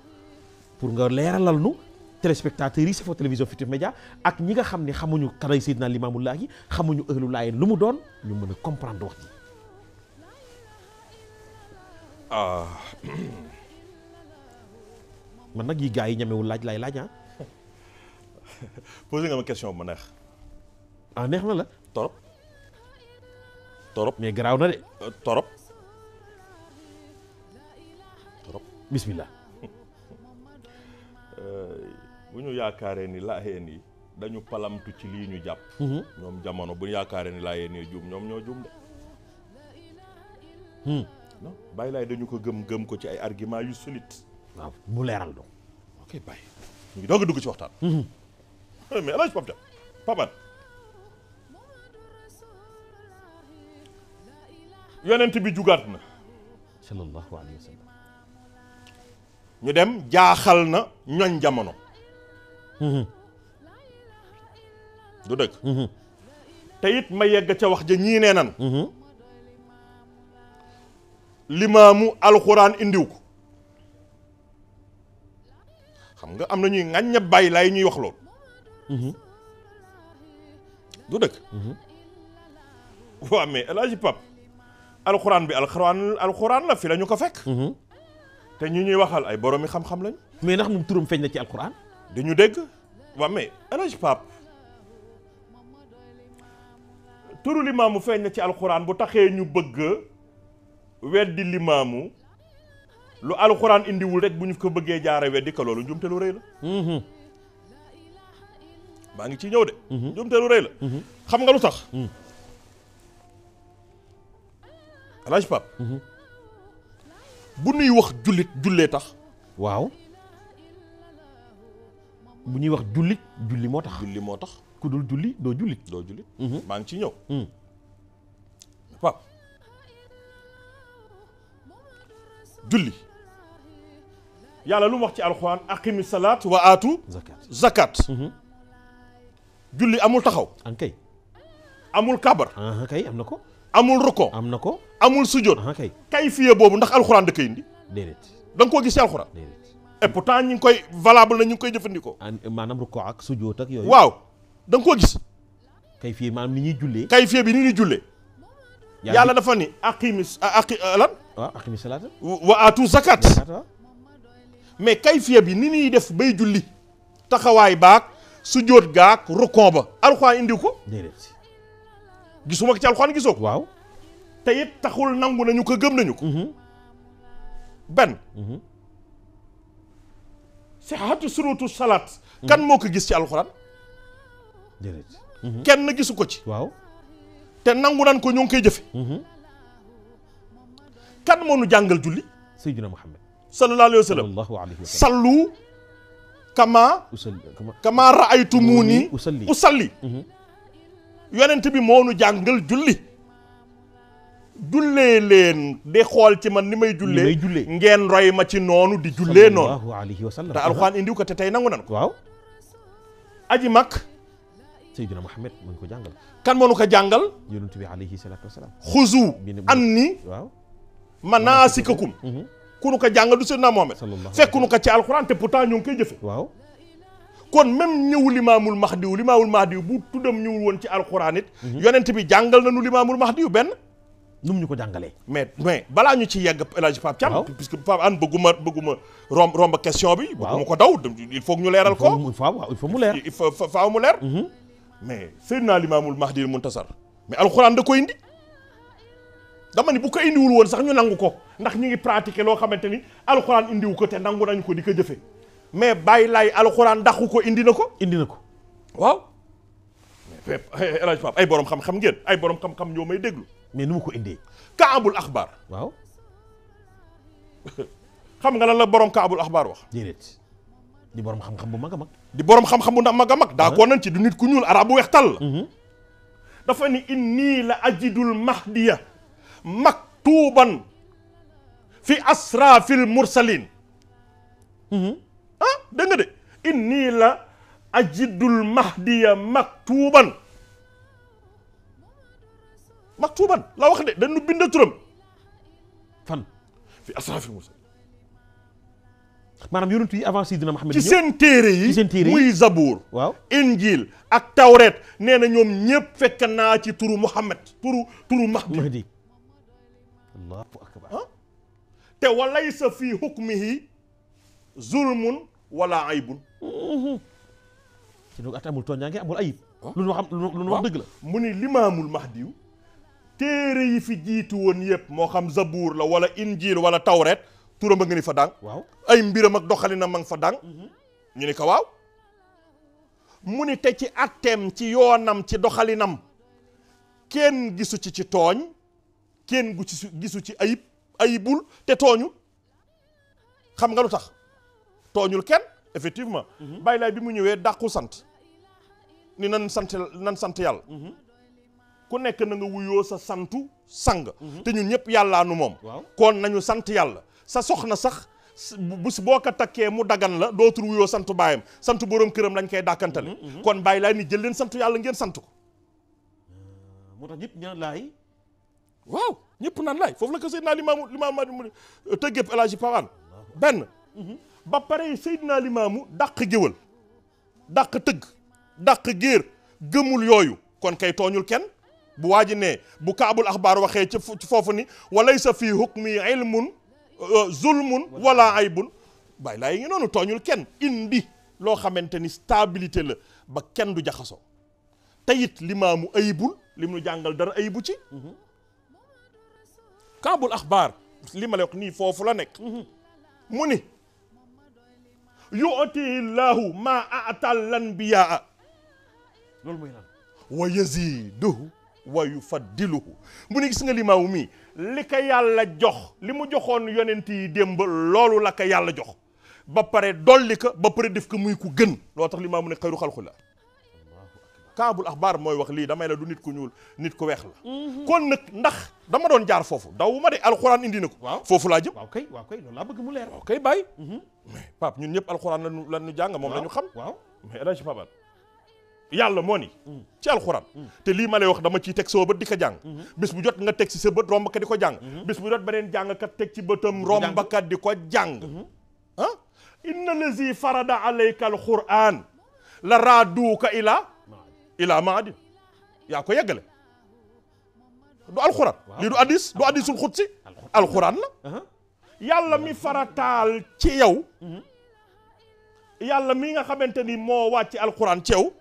pour nga leeralal nu téléspectateurs yi safoo télévision Futurs Médias ak ñi nga xam ne xamuñu kanay Seydina Limaamullaahi xamuñu ëhlu laay lu mu doon ñu mën a comprendre wax ji. man nag yi gars yi ñamewul laaj lay laaj ah. posé nga ma question bu ma neex. neex na la. torop mais garaaw na de. torop bismillah. bu ñu yaakaaree ni laayeen yi dañu palamtu ci lii ñu jàpp ñoom jamono bu ñu yaakaaree ni laayeen ne juum ñoom ñoo juum de non bàyyi laay dañu ko gëm ko ci ay argument yu solide waaw mu leeral do ok bàyyi ñu ngi doog a dugg ci waxtaan mais El Hadj Pape yonent bi jugaat na sallallahu alayhi wa sallam ñu dem jaaxal na ñoñ jamono du dëgg te it ma yegg ca wax ja ñii nee nan limaamu alxuraan indiw ko xam nga am na ñuy ŋàñña bàyyi laay ñuy wax loolu du dëgg waaw mais El Hadj Pape alxuraan bi alxuraan la fi la ñu ko fekk te ñu ñuy waxal ay boroomi xam-xam lañu mais ndax moom turam feeñ na ci alxuraan dañu dégg waaw mais El Hadj Pape turu limaamu feeñ na ci alxuraan bu taxee ñu bëgg weddi limaamu lu alxuraan indiwul rek bu ñu ko bëggee jaare weddi ka loolu njumte lu rëy la maa ngi ci ñëw de njumte lu rëy la xam nga lu tax El Hadj Pape bu ñuy wax jullee tax waaw bu ñuy wax julli moo tax ku dul julli doo jullit maa ngi ci ñëw Pape julli yàlla lu mu wax ci alxuraan aqimi salaat wa aatu zakat julli amul taxaw ankay amul kabar kay am na ko amul ruko am na ko amul sujjóot kay kayfiya boobu ndax alxuraan da koy indi déedéet da nga koo gis ci alxuraan déedéet et pourtant ñi ngi koy valable na ñu ngi koy jëfandikoo maanaam ruko ak sujjóot ak yooyu waaw da nga koo gis kay fii maanaam ni ñuy jullee kayfiya bi ni ñuy jullee yàlla dafa ni aqimi salaat wa aatu zakat mais kayfiya bi ni ñuy def bay julli taxawaay baak sujjóot gaak rukon ba alxuraan indiw ko déedéet gisuma ko ci alxuraan gisoo ko waaw te it taxul nangu nañu ko gëm nañu ko benn sihhatu surutu salaat kan moo ko gis ci alxuraan déedéet kenn gisu ko ci waaw te nangu nan ko ñoo ngi koy jëfe kan moo nu jàngal julli Seydina Muhammad sallallahu alayhi wa sallam sallu kama ra'aytumuni usalli yonent bi moo nu jàngal julli jullee leen di xool ci man ni may jullee ngeen roy ma ci noonu di jullee noonu sallallahu alayhi wa sallam te alxuraan indiw ko te tey nangu nan ko waaw aji mag Seydina Muhammad mu ngi ko jàngal kan moo nu ko jàngal yonent bi alayhi salaatu wa salaam xuzu anni waaw manaasikakum ku nu ko jàngal du Seydina Muhammad fekk nu ko ci alxuraan te pourtant ñoo ngi koy jëfe waaw kon même ñëw limaamul mahdiw bu tuddam ñëwul woon ci alxuraan it yonent bi jàngal nañu limaamul mahdiw benn nu mu ñu ko jàngalee mais balaa ñu ci yegg El Hadj Pape Thiam puisque Pape Hann bëgguma romb question bi bëgguma ko daw il faut que ñu leeral ko il faut mu leer il faut faaw mu leer mais Seydina limaamul mahdi muntasar mais alxuraan da ko indi dama ni bu ko indiwul woon sax ñu nangu ko ndax ñu ngi pratiquer loo xamante ni alxuraan indiwu ko te nangu nañu ko di ko jëfe mais bàyyi laay alxuraan dàqu ko indi na ko waaw mais El Hadj Pape ay borom xam-xam ngeen ay borom xam-xam ñoo may déglu mais nu mu ko indee kaabul axbaar waaw xam nga lan la borom kaabul axbaar wax déedéet di borom xam-xam bu mag a mag di borom xam-xam bu mag a mag daa koo nañ ci du nit ku ñuul arab bu weex tàll la dafa ni inni la ajidul mahdiya maktuban fi asrafil mursalin dégg nga de inni la ajidul mahdiya maktuban la wax de dañu bind turam fan fi asrafil mursalin maanaam yonent yi avant Seydina Muhammad ci seen téere yi muy Zabuur waaw Injil ak Tawreet nee na ñoom ñëpp fekk naa ci turu Muhammad turu Mahdi allahu akbar te walaysa fi hukmihi zulmun wala aybun ci donc at amul tooñaange amul ayib lu nu wax dëgg la mu ni limaamul Mahdiyu téere yi fi jiitu woon yëpp moo xam Zabuur la wala Injil wala Tawreet turam a nga ni fa dang waaw ay mbiram ak doxalinam ma nga fa dang ñu ni ko waaw mu ni te ci atteem ci yoonam ci doxalinam kenn gisu ci tooñ kenn gisu ci ayibul te tooñul. xam nga lu tax tooñul kenn effectivement. Baay Laay bi mu ñëwee dàqu sant ni nan sant yàlla. ku nekk na nga wuyoo sa santu sang. te ñun ñëpp yàllaa nu moom. kon nañu sant yàlla sa soxna sax. bés boo ko takkee mu dagan la dootul wuyoo santu baayam santu borom këram lañ koy dàkkantale. kon Baay Laay ni jël leen sant yàlla ngeen sant ko. moo tax ñëpp ñaan laay. waaw ñëpp naan laay foofu la ko Seydina Limaamu tëggépp El Hadji Pape Hann benn. ba pare Seydina Limaamu dàq géwël dàq tëgg dàq géer gëmul yooyu kon kay tooñul kenn. bu waaji ne bu kaabul axbaar waxee ci foofu ni walaysa fii hukmi ilmun zulmun wala aybun Baay Laay yi ngi noonu tooñul kenn indi loo xamante ni stabilité la ba kenn du jaxasoo te it Limaamu ayibul li mu jàngal dara ayibu ci. kaabul axbaar li ma lay wax nii foofu la nekk. mu ni yu'ti llaahu maa a'tal anbiyaa loolu mooy lan wa yaziduhu wa yufaddiluhu mu ni gis nga Limaamu mii li ko yàlla jox li mu joxoon yonent yi démb loolu la ko yàlla jox ba pare dolli ko ba pare def ko muy ku gën loo tax Limaamu ne xayru xalqillah. kaabul axbaar mooy wax lii damay la du nit ku ñuul nit ku weex la. kon nag ndax dama doon jaar foofu daw ma de alxuraan indi na ko. waaw foofu laa jëm. waaw kay loolu laa bëgg mu leer. waaw kay bàyyi. mais Pape ñun ñëpp alxuraan la ñu jàng moom la ñu xam. waaw mais El Hadji Pape Hann yàlla moo ni. ci alxuraan. te lii ma lay wax dama ciy teg soo bët di ko jàng. bis bu jot nga teg si sa bët romb ka di ko jàng. bis bu jot beneen jàngkat teg ci bëtam romb ka di ko jàng. ah inna lazi farada alayka alxuraan la raaduuka ilaa maadin yaa ko yeggale du alxuraan lii du addis du addisul xutsi alxuraan la yàlla mi farataal ci yow yàlla mi nga xamante ni moo wàcc alxuraan ci yow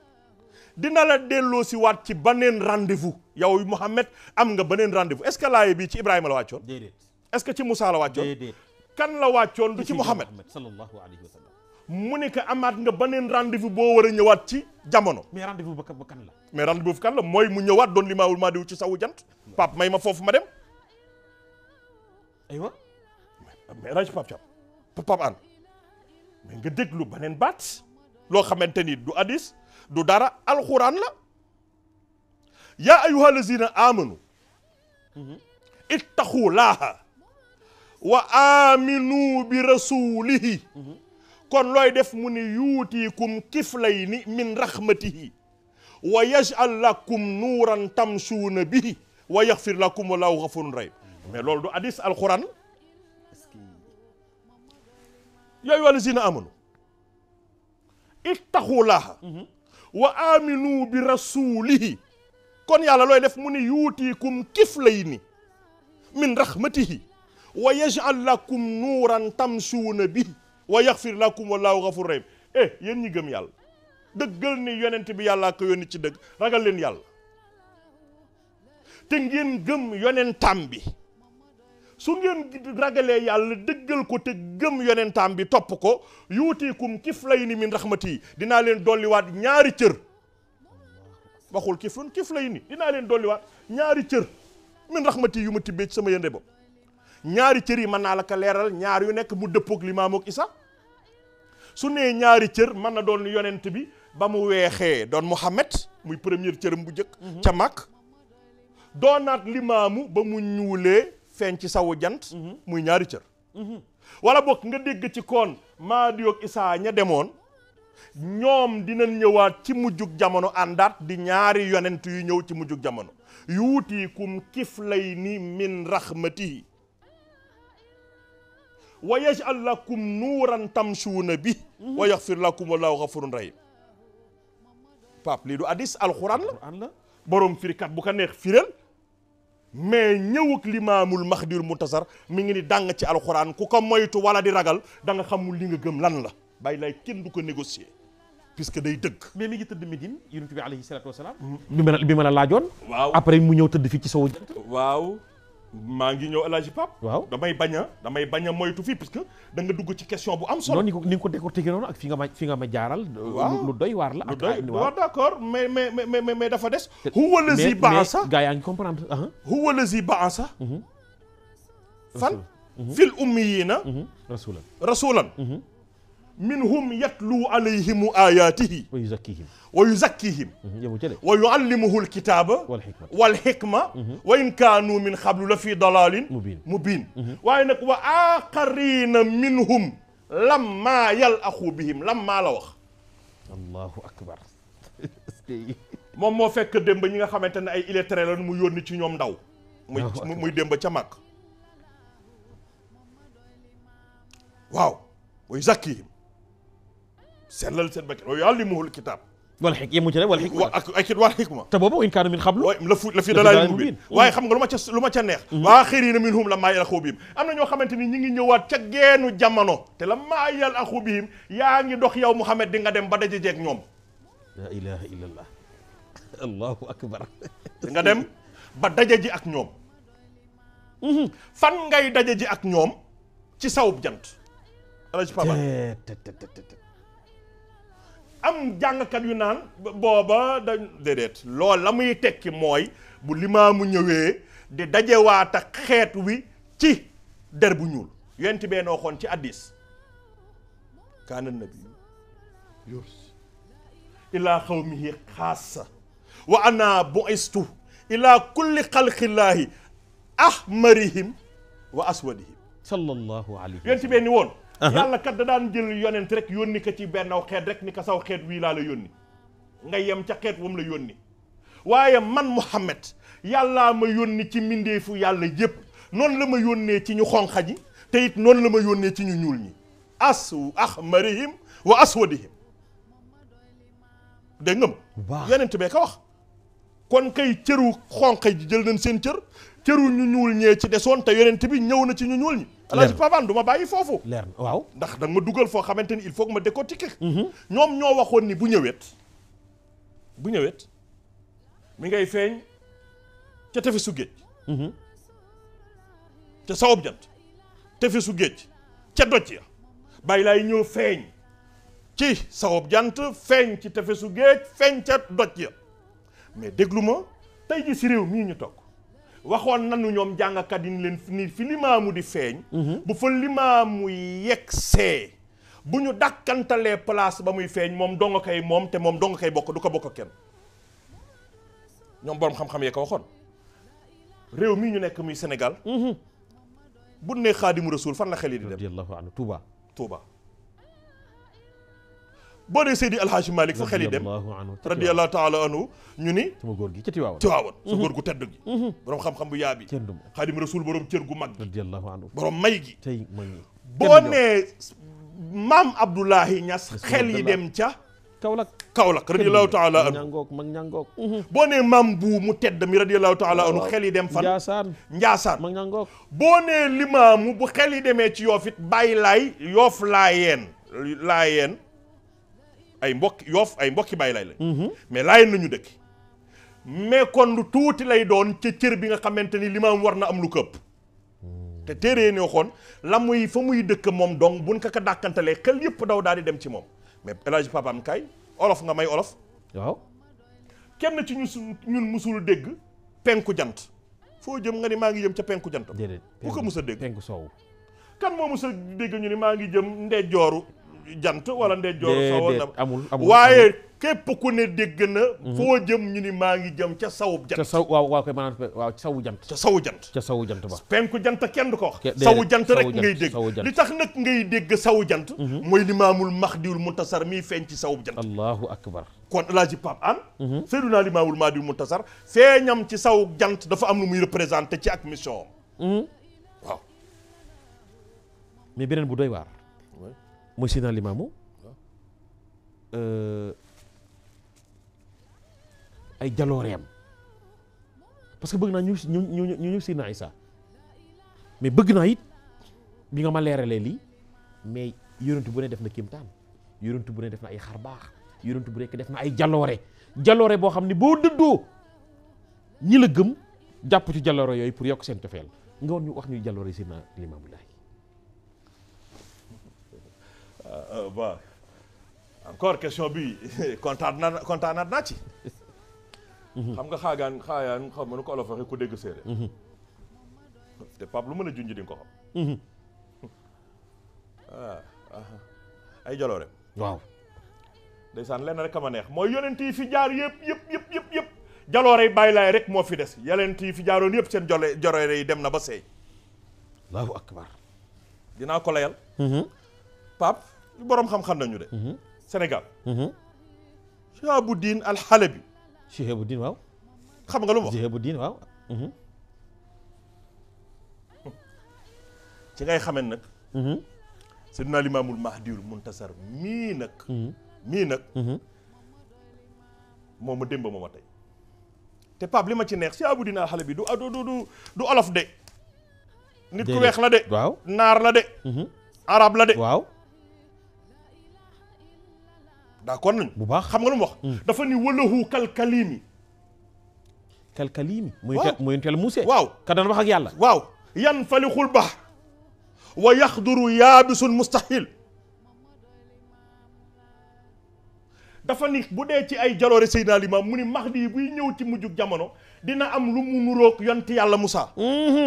dina la delloo si waat ci beneen rendez-vous yow Mouhamed am nga beneen rendez-vous est-ce que laaye bii ci Ibrahima la wàccoon déedéet est-ce que ci Moussa la wàccoon déedéet kan la wàccoon du ci Mouhamed sallallahu alayhi wa sallam mu ne que amaat nga beneen rendez-vous boo war a ñëwaat ci jamono. mais rendez-vous ba kan la. mais rendez-vous ba kan la mooy mu ñëwaat doon Limaamul Mahdi ci sawu jant. Pape may ma foofu ma dem. aywa. mais rajo Pape Thiam Pape Hann mais nga déglu beneen baat loo xamante ni du hadis du dara alxuraan la. yaa ayyuha lazina amanu. ittaqullaaha wa aminu bi rasulihi. kon looy def mu ni yuutiikum kiflayni min rahmatihi wa yaj'al lakum nuuran tamshuuna bihi wa yaxfir lakum wallahu ghafurun rahim mais loolu du hadis alquran yaa ayyuha allazina amanu ittaqullaha wa aminu bi rasulihi kon yàlla looy def mu ni yuutiikum kiflayni min rahmatihi wa yaj'al lakum nuuran tamshuuna bihi wa yaxfir lakum wallahu ghafur rahim yéen ñi gëm yàlla dëggal ni yonent bi yàllaa ko yónni ci dëgg ragal leen yàlla te ngeen gëm yonentam bi su ngeen ragalee yàlla dëggal ko te gëm yonentam bi topp ko yuutiikum kiflayni min rahmati dinaa leen dolliwaat ñaari cër waxul kiflayni dinaa leen dolliwaat ñaari cër min rahmati yu ma tibbee ci sama yënde bopp ñaari cër yi mën naa la ko leeral ñaar yu nekk mu dëppoog Limaamu ak Isa su nee ñaari cër mën na doon yonent bi ba mu weexee doon Muhammad muy première cëram bu njëkk ca Makk doonaat Limaamu ba mu ñuulee feeñ ci sawu jant muy ñaari cër wala bokk nga dégg ci koon Mahdi ak Isa ña demoon ñoom dinañ ñëwaat ci mujjug jamono àndaat di ñaari yonent yu ñëw ci mujjug jamono yuutiikum kiflayni min rahmatihi wa yaj'al lakum nuuran tamshuuna bi wa yaxfir lakum wallahu ghafurun rahim Pape lii du hadis alxuraan la borom firikat bu ko neex firel mais ñëwuk Limaamul Mahdi Muntasar mi ngi ni dàng ci alxuraan ku ko moytu wala di ragal da nga xamul li nga gëm lan la Baay Laay kenn du ko négocier puisque day dëgg. mais mi ngi tëdd Médine yonent bi alayhi salaatu wasalaam bi ma la laajoon. waaw après mu ñëw tëdd fii ci sowu jant. waaw maa ngi ñëw El Hadj Pape. waaw damay bañ a moytu fii parce que da nga dugg ci question bu am solo. non ni nga ko décortiquer noonu ak fi nga ma jaaral. waaw lu doy waar la. lu doy waaw d'accord mais dafa des. huwa lazi ba'asa mais gaa yaa ngi comprendre. huwa lazi ba'asa. fan. fil ummiyina. rasulan. minhum yatlu alayhim ayatihi wa yuzakkihim wa yuallimuhu alkitaba wal hikma wa in kaanu min qablu la fi dalalin mubin waaye nag wa aqarina minhum lamma yalaqu bihim lamma la wax. allahu akbar. moom moo fekk démb ñi nga xamante ne ay illettrés la mu yónni ci ñoom ndaw. muy démb ca Màkk. waaw wa yuzakkihim sellal seen bakkan wa yuallimuhul kitaab wal hikma yemu ci rek wal hikma ak wal hikma te boobu in kaanu min qablu la fi dalaalin mubiin waaye xam nga lu ma ca neex wa aaxiriina minhum lammaa yalhaqu bihim am na ñoo xamante ni ñi ngi ñëwaat ca geenu jamono te lammaa yalhaqu bihim yaa ngi dox yow Muhammad di nga dem ba daje jeeg ñoom. la ilaha illallah allahu akbar. di nga dem ba daje ji ak ñoom. fan ngay daje ji ak ñoom ci sawub jant. am jàngkat yu naan booba dañ déedéet loolu la muy tekki mooy bu limaamu ñëwee di dajewaat ak xeet wi ci der bu ñuul yonent bee noo xoon ci hadiis kaana nabi yurs ilaa xawmihi xaasa wa ana bu'istu ilaa kulli xalqillaahi ahmarihim wa aswadihim sallallahu alayhi yonent bee ni woon yàlla kat da daan jël yonent rek yónni ko ci benn xeet rek ni ko saw xeet wii laa la yónni nga yem ca xeet wam la yónni waaye man Muhammad yàllaa ma yónni ci mbindeefu yàlla yépp noonu la ma yónnee ci ñu xonqa ji te it noonu la ma yónnee ci ñu ñuul ñi ahmarihim wa aswadihim dégg nga ma yonent bee ko wax kon kay cëru xonqa ji jël nañ seen cër cëru ñu ñuul ñee ci desoon te yonent bi ñëw na ci ñu ñuul ñi Alaaji Pape du ma bàyyi foofu. leer na waaw ndax da nga ma dugal foo xamante ni il faut que ma décortiquer. ñoom ñoo waxoon ni bu ñëwet mi ngay feeñ ca tefesu géej. ca sawub jant tefesu géej ca doj ya bàyyi laay ñëw feeñ ci sawub jant feeñ ci tefesu géej feeñ ca doj ya mais déglu ma tey ji si réew mii ñu toog. waxoon nanu ñoom jàngkat yi ni leen ni fi limaamu di feeñ bu fa limaamu yegg see bu ñu dàkkantalee place ba muy feeñ moom donga koy moom te moom donga koy bokk du ko bokk kenn ñoom boroom xam-xam yee ko waxoon réew mii ñu nekk muy Sénégal bu ne Xaadimu Rasuul fan la xel yi di dem radiyallahu anhu Touba boo dee Seydi Alhaaji Malick fa xel yi dem radiyallahu taala anhu ñu ni sama góor gi ca Tiwaawan sa góor gu tedd gi borom xam-xam bu yaabi Xaadim Rasul borom cër gu mag gi radiyallahu anhu borom may gi tey may boo nee maam Abdoulahi Niass xel yi dem ca Kaolack radiyallahu taala anhu mag ñangook boo nee maam bu mu tedd mi radiyallahu taala anhu xel yi dem fan Njaasaan mag ñangook boo nee limaamu bu xel yi demee ci Yoof it bàyyi laay Yoof laayeen ay mbokki bàyyi lay lañ mais laayeen nañu dëkk mais kon lu tuuti lay doon ca cër bi nga xamante ni limaam war na am lu këpp te téere ne waxoon la muy fa muy dëkk moom donc buñ ko dàkkantalee xel yëpp daw daal di dem ci moom mais El Hadj Papa am kay olof nga may olof waaw kenn ci ñun musul dégg penku jant foo jëm nga ni maa ngi jëm ca penku jant déedéet ku ko mus a dégg penku soow kan moo mus a dégg ñu ni maa ngi jëm ndeyjooru jant wala ndeyjooru sowoo amul waaye képp ku ne dégg na foo jëm ñu ni maa ngi jëm ca sawub jant ca saw waaw koy maanaam waaw sawu jant ca sawu jant ca sawu jant ba penku jant kenn du ko wax sawu jant rek ngay dégg li tax nag ngay dégg sawu jant mooy limaamul mahdiwul muntasar miy feeñ ci sawub jant allahu akbar kon El Hadj Pape Hann Seydina limaamul mahdiwul muntasar feeñam ci sawu jant dafa am lu muy représenté ci ak mission am waaw mais beneen bu doy waar mooy Seydina Limaamu ay jalooreem parce que bëgg naa ñu Seydina Isa mais bëgg naa it bi nga ma leeralee lii mais yonent bu ne def na kéemtaan yonent bu ne def na ay xar baax yonent bu nekk def na ay jaloore boo xam ne boo dëddoo ñi la gëm jàpp ci jaloore yooyu pour yokk seen cofeel nga woon ñu wax ñu jaloore Seydina Limaamu Laay. Bon encore question bi kontaanaat naa ci. xam nga xaayaan xam nga nu ko olof waxee ku dégg séeréer. te Pape lu mën a junj di nga ko xam. ay jaloore. waaw. ndeysaan lenn rek a ma neex mooy yonent yi fi jaar yëpp jaloore yi bàyyi laay rek moo fi des yonent yi fi jaaroon yëpp seen jaloore yi dem na ba seey. allahu akbar. dinaa ko layal. Pape boroom xam-xam nañu de. Sénégal. Shihabuddin al-Halabi. Shihabuddin waaw. xam nga lu ma wax Shihabuddin waaw. ci ngay xamee nag. Seydina Limaamul Mahdiyul Muntasar mii nag. moom ma démb moom ma tey. te Pape li ma ci neex Shihabuddin al-Halabi du olof de. nit ku weex la de. waaw naar la de. arab la de. waaw. d'accord nañu. bu baax xam nga lu mu wax. dafa ni walahu kalkalimi. kalkalimi. waaw muy teel Muuse. waaw ka daan wax ak yàlla. waaw yan falixul bahr wa yaxduru yaabisul mustahil. dafa ni bu dee ci ay jaloore Seydina Limaam mu ni Mahdi yi buy ñëw ci mujjug jamono dina am lu mu nuroog yonti yàlla Moussa.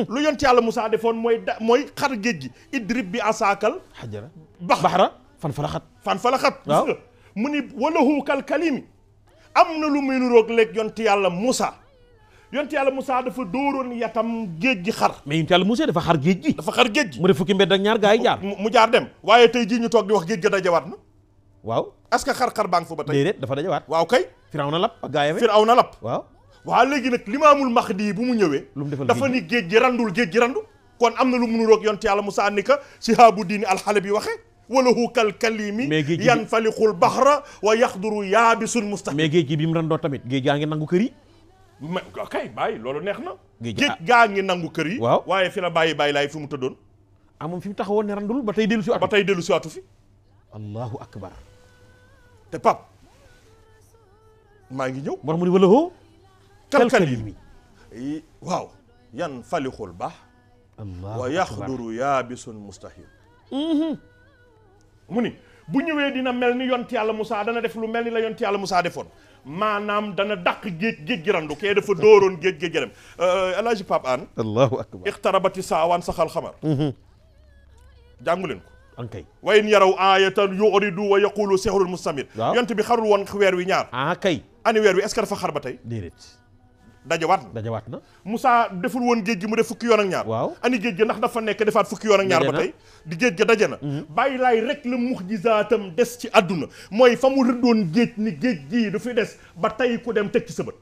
lu yonti yàlla Moussa defoon mooy xar géej gi idrib bi asaakal xajara baxra fan falaxat waaw mu ni walahu kal kalimi am na lu muy nuroog léeg yonti yàlla Moussa dafa dóoroon yatam géej gi xar. mais yonti yàlla Moussa dafa xar géej gi. dafa xar géej gi mu def fukki mbedd ak ñaar gaa yi jaar. mu jaar dem waaye tey jii ñu toog di wax géej ga dajawaat na. waaw est-ce que xar baa ngi fa ba tey. déedéet dafa dajawaat. waaw kay. Firawna lap ak gaa yi. Firawna lap. waaw léegi nag Limaamul Mahdi bu mu ñëwee. lu mu defal dafa ni géej gi randu. kon am na lu mu nuroog yonti yàlla Moussa ni ka Shihabuddin al-Halabi waxe walahu kal kalimi yanfalixul bahra wa yaxduru yaabisul mustahil. mais géej gi bi mu randoo tamit géej gaa ngi nangu kër yi. mais kay bàyyi loolu neex na. géej gaa ngi nangu kër yi. waaw waaye fi la bàyyi laay fi mu tëddoon. moom fi mu taxawoon ne randul ba tey dellu si waatu. ba tey dellu si waatu fi. allahu akbar. te Pape maa ngi ñëw. moo tax mu ni walahu kalkalimi waaw yan falixul bahr allahu wa yaxduru yaabisul mustahil. mu ni bu ñëwee dina mel ni yonti yàlla Moussa dana def lu mel ni la yonti yàlla Moussa defoon maanaam dana dàq géej gi randu kee dafa dóoroon géej gi dem El Hadj Pape Hann. allahu akbar. ixtarabati saawaan saxal xamar. jàngu leen ko. ankay. wa in yaraw aayatan yuridu wa yaqulu sihrun mustamir. waaw yont bi xarul woon weer wi ñaar. kay. ani weer wi est-ce que dafa xar ba tey. déedéet. dajawaat na. na. Moussa deful woon géej gi mu def fukki yoon ak ñaar. waaw ani géej ga ndax dafa nekk defaat fukki yoon ak ñaar ba tey. di géej ga daje na. bàyyi laay rek la muxjizaatam des ci àdduna mooy fa mu rëddoon géej ni géej gii du fi des ba tey ku dem teg ci sa bët.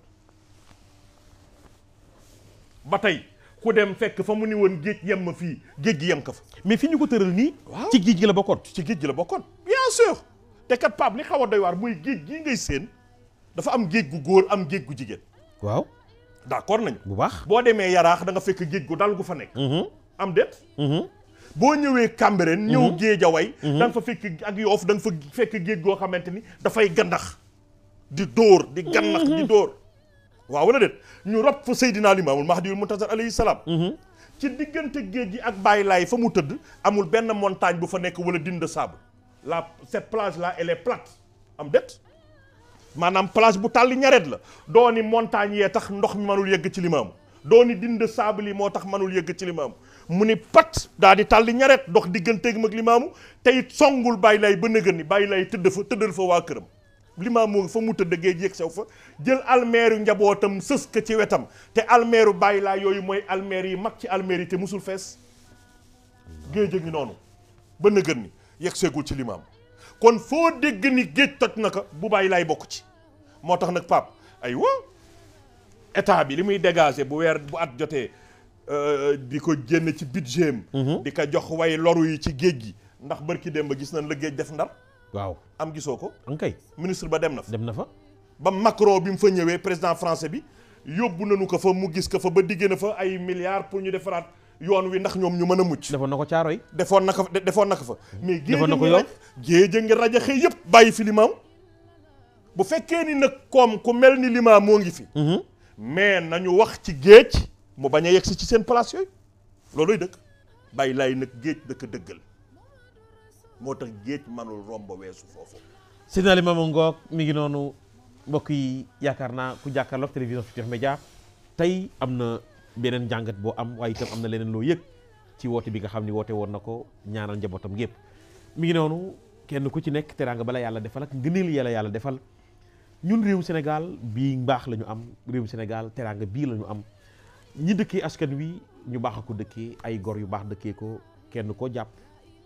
ba tey ku dem fekk fa mu ni woon géej yem ma fii géej gi yem ka fa. mais fi ñu ko tëral nii. waaw ci géej gi la bokkoon. ci géej gi la bokkoon. bien sûr te kat Pape li xaw a doy waar muy géej gii ngay séen dafa am géej gu góor am géej gu jigéen. waaw. d'accord nañu. bu baax boo demee Yaraax da nga fekk géej gu dal gu fa nekk. am déet. boo ñëwee Cambérène ñëw Géejawaay. da nga fa fekk ak Yoof da nga fa fekk géej goo xamante ni dafay gandax di dóor di gandax di dóor. waaw wala déet ñu rob fa Seydina Limaamul Mahdiyul Muntazar alayhi salaam. ci diggante géej gi ak Baye Laay fa mu tëdd amul benn montagne bu fa nekk wala dune de sable cette plage là elle est plate am déet. maanaam plage bu tàlli ñaret la dooni montagne yee tax ndox mi mënul yegg ci Limaamu dooni dune de sable yi moo tax mënul yegg ci Limaamu mu ni pat daa di tàlli ñaret dox digganteeg mag Limaamu te it songul Baye Laay ba nëgën ni Baye Laay tëddal fa waa këram. Limaamu fa mu tëdd géej yéeg sew fa jël almeeru njabootam sës ka ci wetam te almeeru Baye Laay yooyu mooy almeer yi mag ci almeer yi te musul fees géej a ngi noonu ba nëgën ni yegg seegul ci Limaamu kon foo dégg ni géej toj na ko bu Baye Laay bokk ci. moo tax nag Pape aywa état bi li muy dégager bu at jotee di ko génn ci budget am di ko jox way loru yi ci géej gi ndax barki dem ba gis nañ la géej def Ndar. waaw am gisoo ko. ankay ministre ba dem na fa. ba Macron bi mu fa ñëwee président français bi yóbbu nañu ko fa mu gis ko fa ba diggee na fa ay milliards pour ñu defaraat yoon wi ndax ñoom ñu mën a mucc. defoon na ko Caaroy. defoon na ko fa. mais géej a ngi rajaxe yëpp bàyyi fi Limaam bu fekkee ni nag comme ku mel ni Limaam moo ngi fi. mais nañu wax ci géej mu bañ a yegsi ci seen place yooyu looluy dëkk bàyyi laay nag géej dëkk dëggal moo tax géej manul romb weesu foofu. Seydina Limaamu ngoog mi ngi noonu mbokk yi yaakaar naa ku jàkkaarloog télévision Futurs Médias tey am na beneen jàngat boo am waaye itam am na leneen loo yëg ci woote bi nga xam ni woote woon na ko ñaanal njabootam gépp mi ngi noonu kenn ku ci nekk teraanga bala yàlla defal ak ngëneel yàlla defal ñun réew Sénégal bii mbaax la ñu am réew Sénégal teraanga bii la ñu am ñi dëkkee askan wi ñu baax a ko dëkkee ay gor yu baax dëkkee ko kenn koo jàpp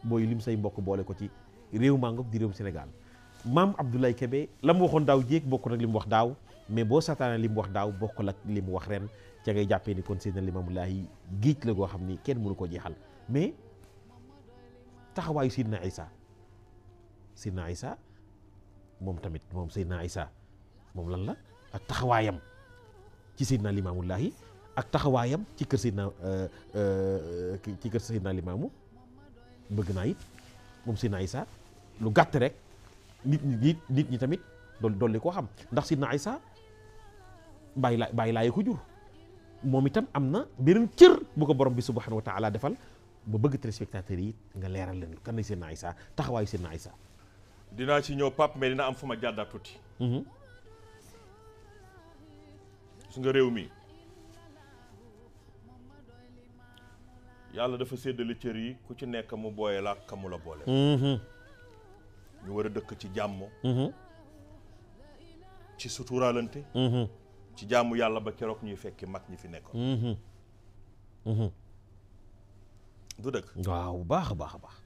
booy lim say mbokk boole ko ci réew màngoog di réew Sénégal maam Abdoulaye Kébé la mu waxoon daaw jéeg bokkul ak li mu wax daaw mais boo sataanee li mu wax daaw bokkul ak li mu wax ren ca ngay jàppee ni kon Seydina Limaamu Laay géej la goo xam ni kenn mënu ko jeexal mais taxawaayu Seydina Isa moom tamit moom Seydina Isa moom lan la ak taxawaayam ci Seydina Limaamu Laay ak taxawaayam ci kër Seydina Limaamu bëgg naa it moom Seydina Isa lu gàtt rek nit ñi tamit dolli koo xam ndax Seydina Isa bàyyi laay ko jur moom itam am na beneen cër bu ko borom bi subhanahu wa taala defal ba bëgg téléspectateurs yi nga leeral leen kan la Seydina Isa taxawaayu Seydina Isa. dinaa ci ñëw Pape mais dina am fu ma jàddaat tuuti. su nga réew mi yàlla dafa séddale cër yi ku ci nekk mu booye la ak mu la boole. ñu war a dëkk ci jàmm. ci suturaalante. ci jàmm yàlla ba keroog ñuy fekki mag ñi fi nekkoon. du dëkk. waaw baax a baax a baax.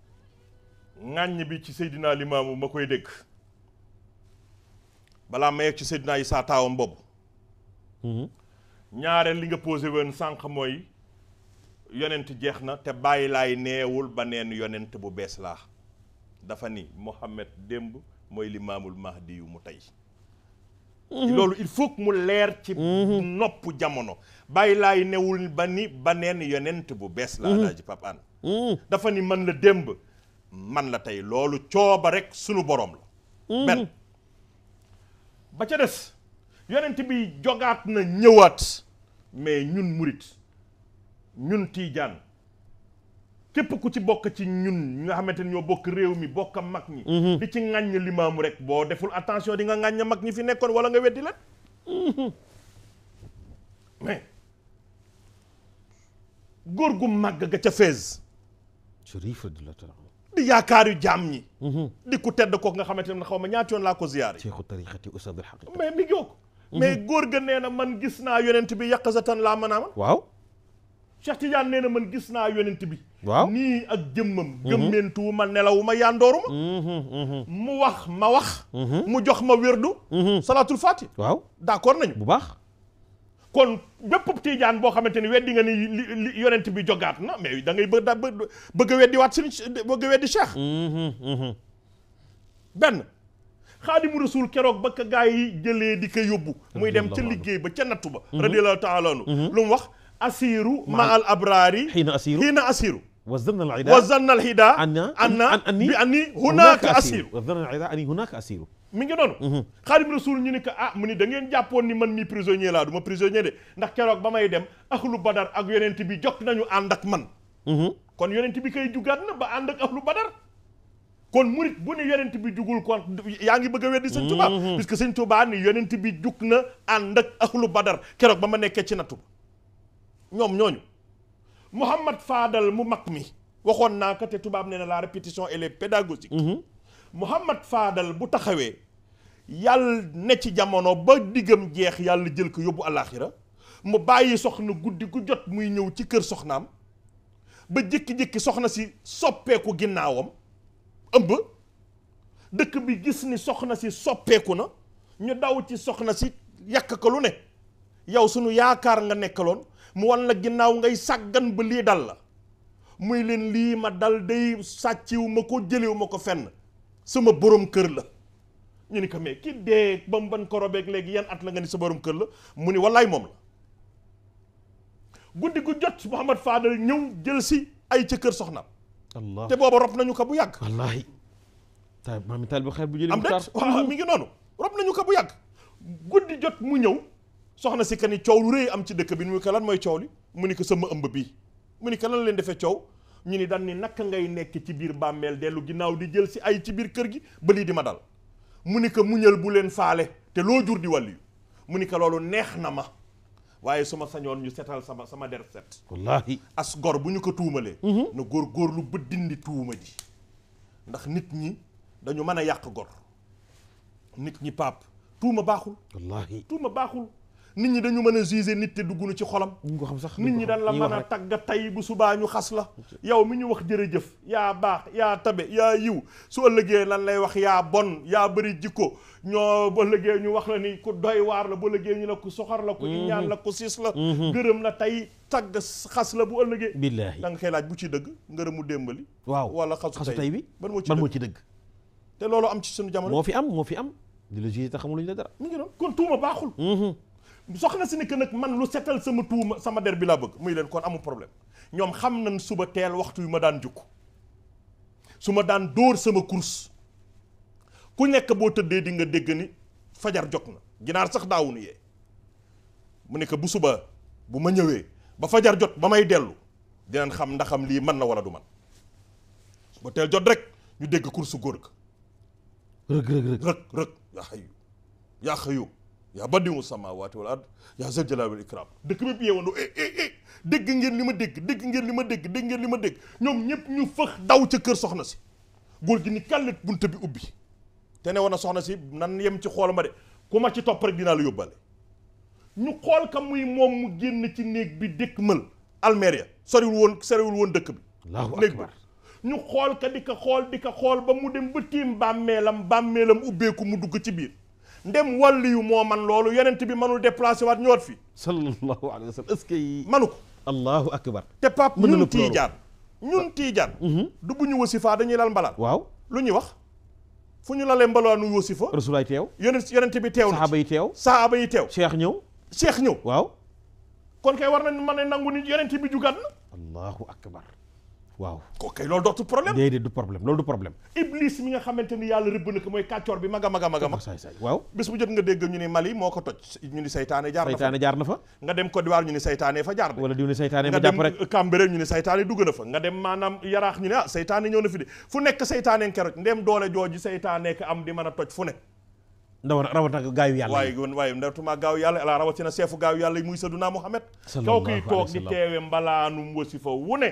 ŋàññ bi ci Seydina Limaamu ma koy dégg balaa ma yegg ci Seydina Isaa taawam boobu. ñaareel li nga posé woon sànq mooy yonent jeex na te bàyyi laay neewul ba neen yonent bu bees laa dafa ni Mohammed démb mooy Limaamul Mahdi yu mu tey. loolu il faut que mu leer ci nopp jamono bàyyi laay newul ba ni ba neen yonent bu bees la Alaaji Pape Hann dafa ni man la démb man la tey loolu cooba rek sunu borom la benn ba ca des yonent bi jogaat na ñëwaat mais ñun murit ñun tiijaan képp ku ci bokk ci ñun nga xamante ni ñoo bokk réew mi bokk mag ñi di ci ŋàññ limaamu rek boo deful attention di nga ŋàññ mag ñi fi nekkoon wala nga weddi leen mais góor gu màgg ga ca Fès di yaakaar yu jaam ñi di ku tedd kook nga xamante ne xaw ma ñaati yoon laa ko ziyaare cheikhu tariqati usadul haqiqa mais mi ngi ko mais góor ga nee na man gis naa yonent bi yaqazatan laa mën a man waaw Cheikh Tidiane nee na man gis naa yonent bi waaw nii ak jëmmam gëmmentuwu ma nelawu ma yàndooru ma mu wax ma wax mu jox ma wérdu salaatul fatih waaw d'accord nañu bu baax kon bépp Tidiane boo xamante ni weddi nga ni li yonent bi jogaat na mais da ngay bëgg a weddi waat sëriñ bëgg a weddi Cheikh benn Xaadimu Rasuul keroog ba ka gaa yi jëlee di ko yóbbu muy dem ca liggéey ba ca nattu ba radiyallahu taala anhu lu mu wax asiru ma al abraari xiina asiru wa zanna al hida anna bi anni hunaka asiru mi ngi noonu Xaadimu Rasuul ñu ni ko mu ni da ngeen jàppoon ni man mi prisonnier laa du ma prisonnier de ndax keroog ba may dem ahlu badar ak yonent bi jot nañu ànd ak man kon yonent bi koy jugaat na ba ànd ak ahlu badar kon murit bu ne yonent bi jugul kon yaa ngi bëgg a weddi sëñ Tuubaa puisque sëñ Tuubaa ni yonent bi jug na ànd ak ahlu badar keroog ba ma nekkee ci nattu ñoom ñooñu Mouhamad Fadal mu mag mi waxoon naa ko te tubaab nee na la répétition elle est pédagogique Mouhamad Fadal bu taxawee yàlla ne ci jamono ba diggam jeex yàlla jël ko yóbbu alaaxira mu bàyyi soxna guddi gu jot muy ñëw ci kër soxnaam ba jékki-jékki soxna si soppeeku ginnaawam ëmb dëkk bi gis ni soxna si soppeeku na ñu daw ci soxna si yàq ko lu ne yow sunu yaakaar nga nekkaloon mu wan la ginnaaw ngay sàggan ba lii dal la muy leen lii ma dal day sàcciw ma ko jëlew ma ko fenn sama borom kër la ñu ni ko mais ki dee ba mu ban ko robeeg léegi yan at la nga ni sa borom kër la mu ni wallaay moom la guddi gu jot Mouhamad Fadal ñëw jël si ay ca kër soxnaam Allah te booba rob nañu ko bu yàgg wallaahi ta maami taal bu xeer bu jëlee am det waaw mi ngi noonu rob nañu ko bu yàgg guddi jot mu ñëw soxna si ka ni coow lu rëy am ci dëkk bi mu ni ko lan mooy coow li mu ni ko sama ëmb bii mu ni ko lan leen defee coow ñu ni dan ni naka ngay nekk ci biir bàmmeel dellu ginnaaw di jël si ay ci biir kër gi ba lii di ma dal mu ni ko muñal bu leen faale te loo jur di wàllu mu ni ko loolu neex na ma waaye su ma sañoon ñu setal sama der set wallahi as gor bu ñu ko tuumalee na góor lu ba dindi tuuma ji ndax nit ñi dañu mën a yàq gor nit ñi Pape tuuma baaxul wallahi tuuma baaxul nit ñi dañu mën a juger nit te duggunu ci xolam ñu ko xam sax nit ñi dañ la mën a tagga tey bu subaa ñu xas la yow mi ñu wax jërëjëf yaa baax yaa tabe yaa yiw su ëllëgee lan lay wax yaa bon yaa bëri jikko ñoo ba ëllëgee ñu wax la ni ku doy waar la ba ëllëgee ñu la ku soxar la ku ñaan la ku siis la gërëm la tey tagg xas la bu ëllëgee billaahi da nga koy laaj bu ci dëgg ngërëmu démbali waaw wala xasu tey bi ban moo ci dëgg te loolu am ci suñu jamono moo fi am di la juger te xamuluñ la dara mu ngi doon kon tuuma baaxul soxna si ne que nag man lu setal sama tuuma sama der bi laa bëgg muy leen kon amul problème ñoom xam nañ suba teel waxtu yu ma daan jukk su ma daan dóor sama course ku nekk boo tëddee di nga dégg ni fajar jot na ginaar sax daawunu yee mu ne que bu suba bu ma ñëwee ba fajar jot ba may dellu dinañ xam ndaxam lii man la wala du man ba teel jot rek ñu dégg course góor ga rëg yaa xayu yaa badiwu samaawaati wal ard yaa zal jalaali wal ikraam dëkk bépp yeewandoo dégg ngeen li ma dégg dégg ngeen li ma dégg ñoom ñëpp ñu fëx daw ca kër soxna si góor gi ni kàllit bunte bi ubbi te ne woon na soxna si nan yem ci xool ma de ku ma ci topp rek dinaa la yóbbale ñu xool ka muy moom mu génn ci néeg bi dëkk mël almeria soriwul woon dëkk bi néeg ba ñu xool ka di ko xool ba mu dem ba tiim bàmmeelam ubbeeku mu dugg ci biir ndem wàllu yu moo man loolu yonent bi mënul déplacé waat ñëwaat fi sallallahu alayhi wa sallam est-ce que manu ko allahu akbar te Pape ñun tiijaan du bu ñu wasifaa dañuy lal mbalaan waaw lu ñuy wax fu ñu lalee mbalaanu wasifa rasulaay teew yonent bi teew na sahaaba yi teew cheikh ñëw waaw kon kay war nañ mën a nangu ni yonent bi jugaat na allahu akbar waaw ko kay loolu dootu problème déedéet du problème loolu du problème iblis mi nga xamante ni yàlla rëbb na ko mooy kàccoor bi mag waaw bés bu jot nga dégg ñu ni Mali moo ko toj ñu ni saytaane jaar na fa nga dem Côte d'Ivoire ñu ni saytaane fa jaar de wala diw ni saytaane ma jàpp rek nga dem Cambérène ñu ni saytaane dugg na fa nga dem maanaam yaraax ñu ne saytaane ñëw na fi de fu nekk saytaane keroj ndem doole jooju saytaane ka am di mën a toj fu ne ndaw rawatina gaayu yàlla waaye ndartuma gaayu yàlla ala rawatina seefu gaayu yàlla yi muy Seydina Muhammad kaw kiy toog di teewe mbalaanu wasifa wu ne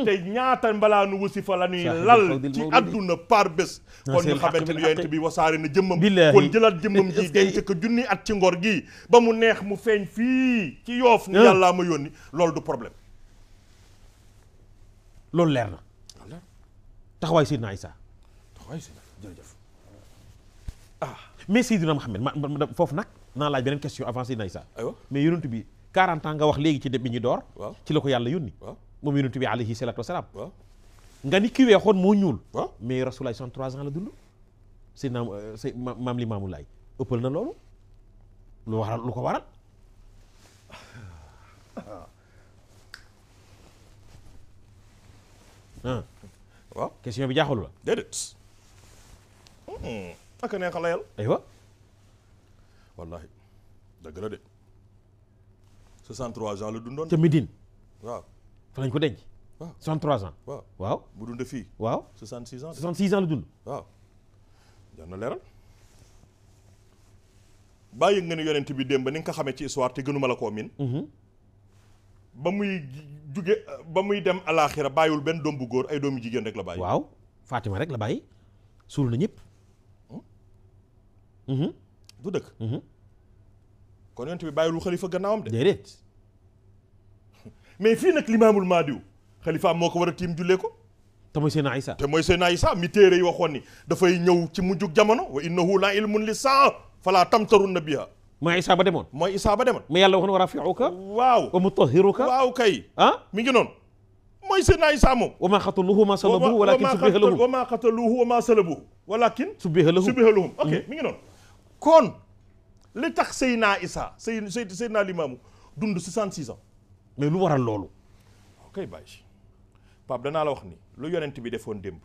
te ñaata mbalaanu wasifa la ñuy lal ci àdduna par bés kon ñu xamante ni yonent bi wasaare na jëmmam kon jëlaat jëmmam ji denc ko junni at ci ngor gi ba mu neex mu feeñ fii ci Yoof ni yàllaa ma yónni loolu du problème loolu leer na taxawaay Seydina Isa jërëjëf mais Seydina Muhammad ma foofu nag naa laaj beneen question avant Seydina Isa aywa mais yonent bi 40 ans nga wax léegi ci dem bi ñu door ci la ko yàlla yónni moom yonent bi alayhi salaatu wasalaam nga ni ki weexoon moo ñuul mais Rasulullah 63 ans la dund Seydina maam Limaamu Laay ëppal na loolu lu ko waral question bi jaaxalu la déedéet aka neexa layal aywa wallahi dëgg la de 63 ans la dundoon ca Médine waaw fa lañ ko denc 63 ans waaw bu dund fii waaw 66 ans 66 ans la dund waaw jar na leeral bàyyi nga ne yonent bi démb ni nga ko xamee ci histoire te gënuma la koo min ba muy dem alaaxira bàyyiwul benn doom bu góor ay doomu jigéen rek la bàyyi waaw Fatima rek la bàyyi suul na ñëpp du dëkk kon yonent bi bàyyiwul xalifa gannaawam de déedéet mais fii nag limaamul maadiw xalifaam moo ko war a tiim jullee ko te mooy Seydina Isa mi téere yi waxoon ni dafay ñëw ci mujjug jamono wa innahu la ilmun li saa fala tamtarunna biha mooy Isa ba demoon mais yàlla waxoon wa rafiuka waaw wa mutahhiruka waaw kay mi ngi noonu mooy Seydina Isa moom wa ma xataluhu wa ma salabuhu walakin subbiha lahum wa ma xataluhu wa ma salabuhu walakin subbiha lahum ok mi ngi noonu kon li tax Seydina Isa Seydina Limaamu dund 66 ans mais lu waral loolu ok bàyyi Pape danaa la wax ni lu yonent bi defoon démb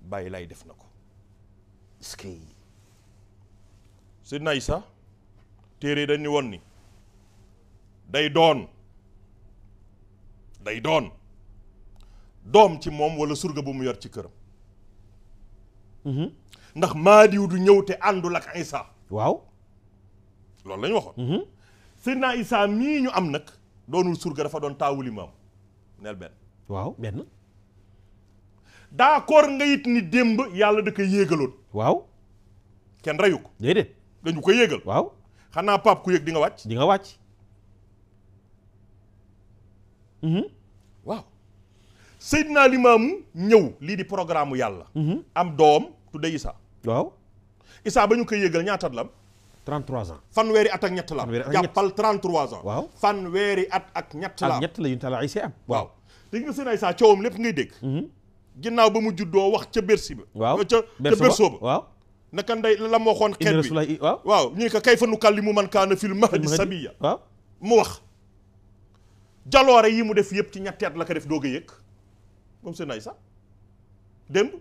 bàyyi lay def na ko est-ce que Seydina Isa téere dañu woon ni day doon doom ci moom wala surga bu mu yor ci këram ndax Mahdiyu du ñëw te àndul ak Isa waaw loolu la ñu waxoon Seydina Isa mii ñu am nag doonul surga dafa doon taawul imaam neel benn waaw benn d'accord nga it ni démb yàlla da ko yéegaloon waaw kenn reyu ko déedéet dañu ko yéegal waaw xanaa Pape ku yëg di nga wàcc di nga wàcc waaw Seydina Limaamu ñëw lii di programme yàlla am doom tudde Isa waaw Isa ba ñu koy yéegal ñaata at la am 33 ans fanweeri at ak ñett la am jàppal 33 ans waaw fanweeri at ak ñett la am ak ñett la yu tala Isa am waaw léegi nga Seydina Isa coowam lépp ngay dégg ginnaaw ba mu juddoo wax ca Bersi ba waaw ca Berso ba waaw naka ndey la ma waxoon xeet bi waaw waaw ñu ne ko kayfa nukallimu man kaana fil mahdi sabiyya waaw mu wax jaloore yi mu def yëpp ci ñetti at la ko def doog a yëg moom Seydina Isa démb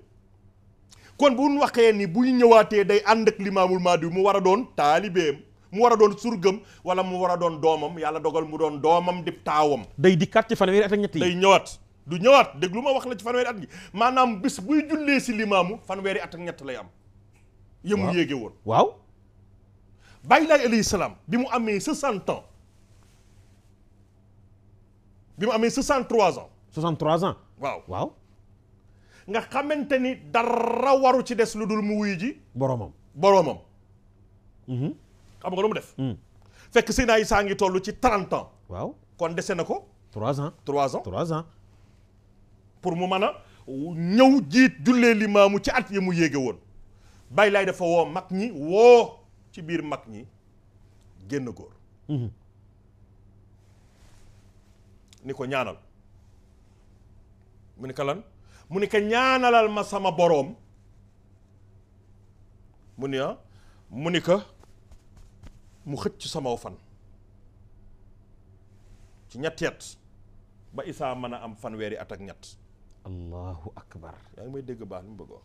kon bu ñu waxee ni buy ñëwaatee day ànd ak limaamul Mahdi mu war a doon taalibeem mu war a doon surgam wala mu war a doon doomam yàlla dogal mu doon doomam di taawam day dikkaat ci fanweeri at ak ñett yi day ñëwaat du ñëwaat dégg lu ma wax la ci fanweeri at gi maanaam bis buy jullee si limaamu fanweeri at ak ñett lay am yëmu yéege woon waaw Baay Laay alayhi salaam bi mu amee 60 ans bi mu amee 63 ans 63 ans waaw waaw nga xamante ni dara waru ci des lu dul mu wuyu ji boroomam xam nga lu mu def fekk Seydina Isa ngi toll ci 30 ans waaw kon dese na ko 3 ans 3 ans pour mu mën a ñëw jiit jullee limaamu ci at yi mu yéege woon Baay Laay dafa woo mag ñi woo ci biir mag ñi génn góor ni ko ñaanal mu ni ko lan mu ni ko ñaanalal ma sama boroom mu ni mu ni ko mu xëcc sama fan ci ñetti at ba Isaa mën a am fanweeri at ak ñett allahu akbar yaa ngi may dégg baax li mu bëgg wax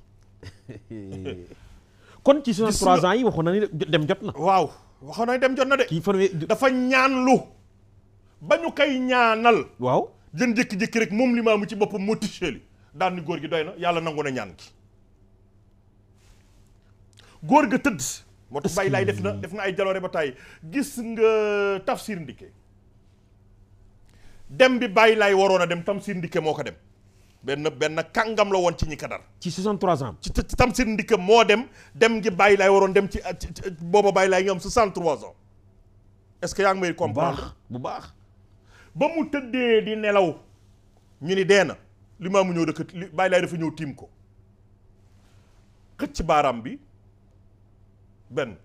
kon ci 63 ans yi waxoon na ni dem jot na waaw waxoon na ni dem jot na de kii fanweeri dafa ñaanlu ba ñu koy ñaanal waaw jën jékki-jékki rek moom limaamu ci boppam moo ticheeli daan ni góor gi doy na yàlla nangu na ñaan gi góor ga tëdd moo tax Baay Laay def na ay jaloore ba tàyyi gis nga Tafsir Ndike dem bi Baay Laay waroon a dem Tafsir Ndike moo ko dem benn kàngam la woon ci ñi kadar ci 63 ans ci Tafsir Ndike moo dem gi Baay Laay waroon dem ci booba Baay Laay nga am 63 ans est-ce que yaa ngi may comprendre bu baax ba mu tëddee di nelaw ñu ni dee na limaamu ñëw dëkk Baay Laay dafa ñëw tiim ko xëcc baaraam bi benn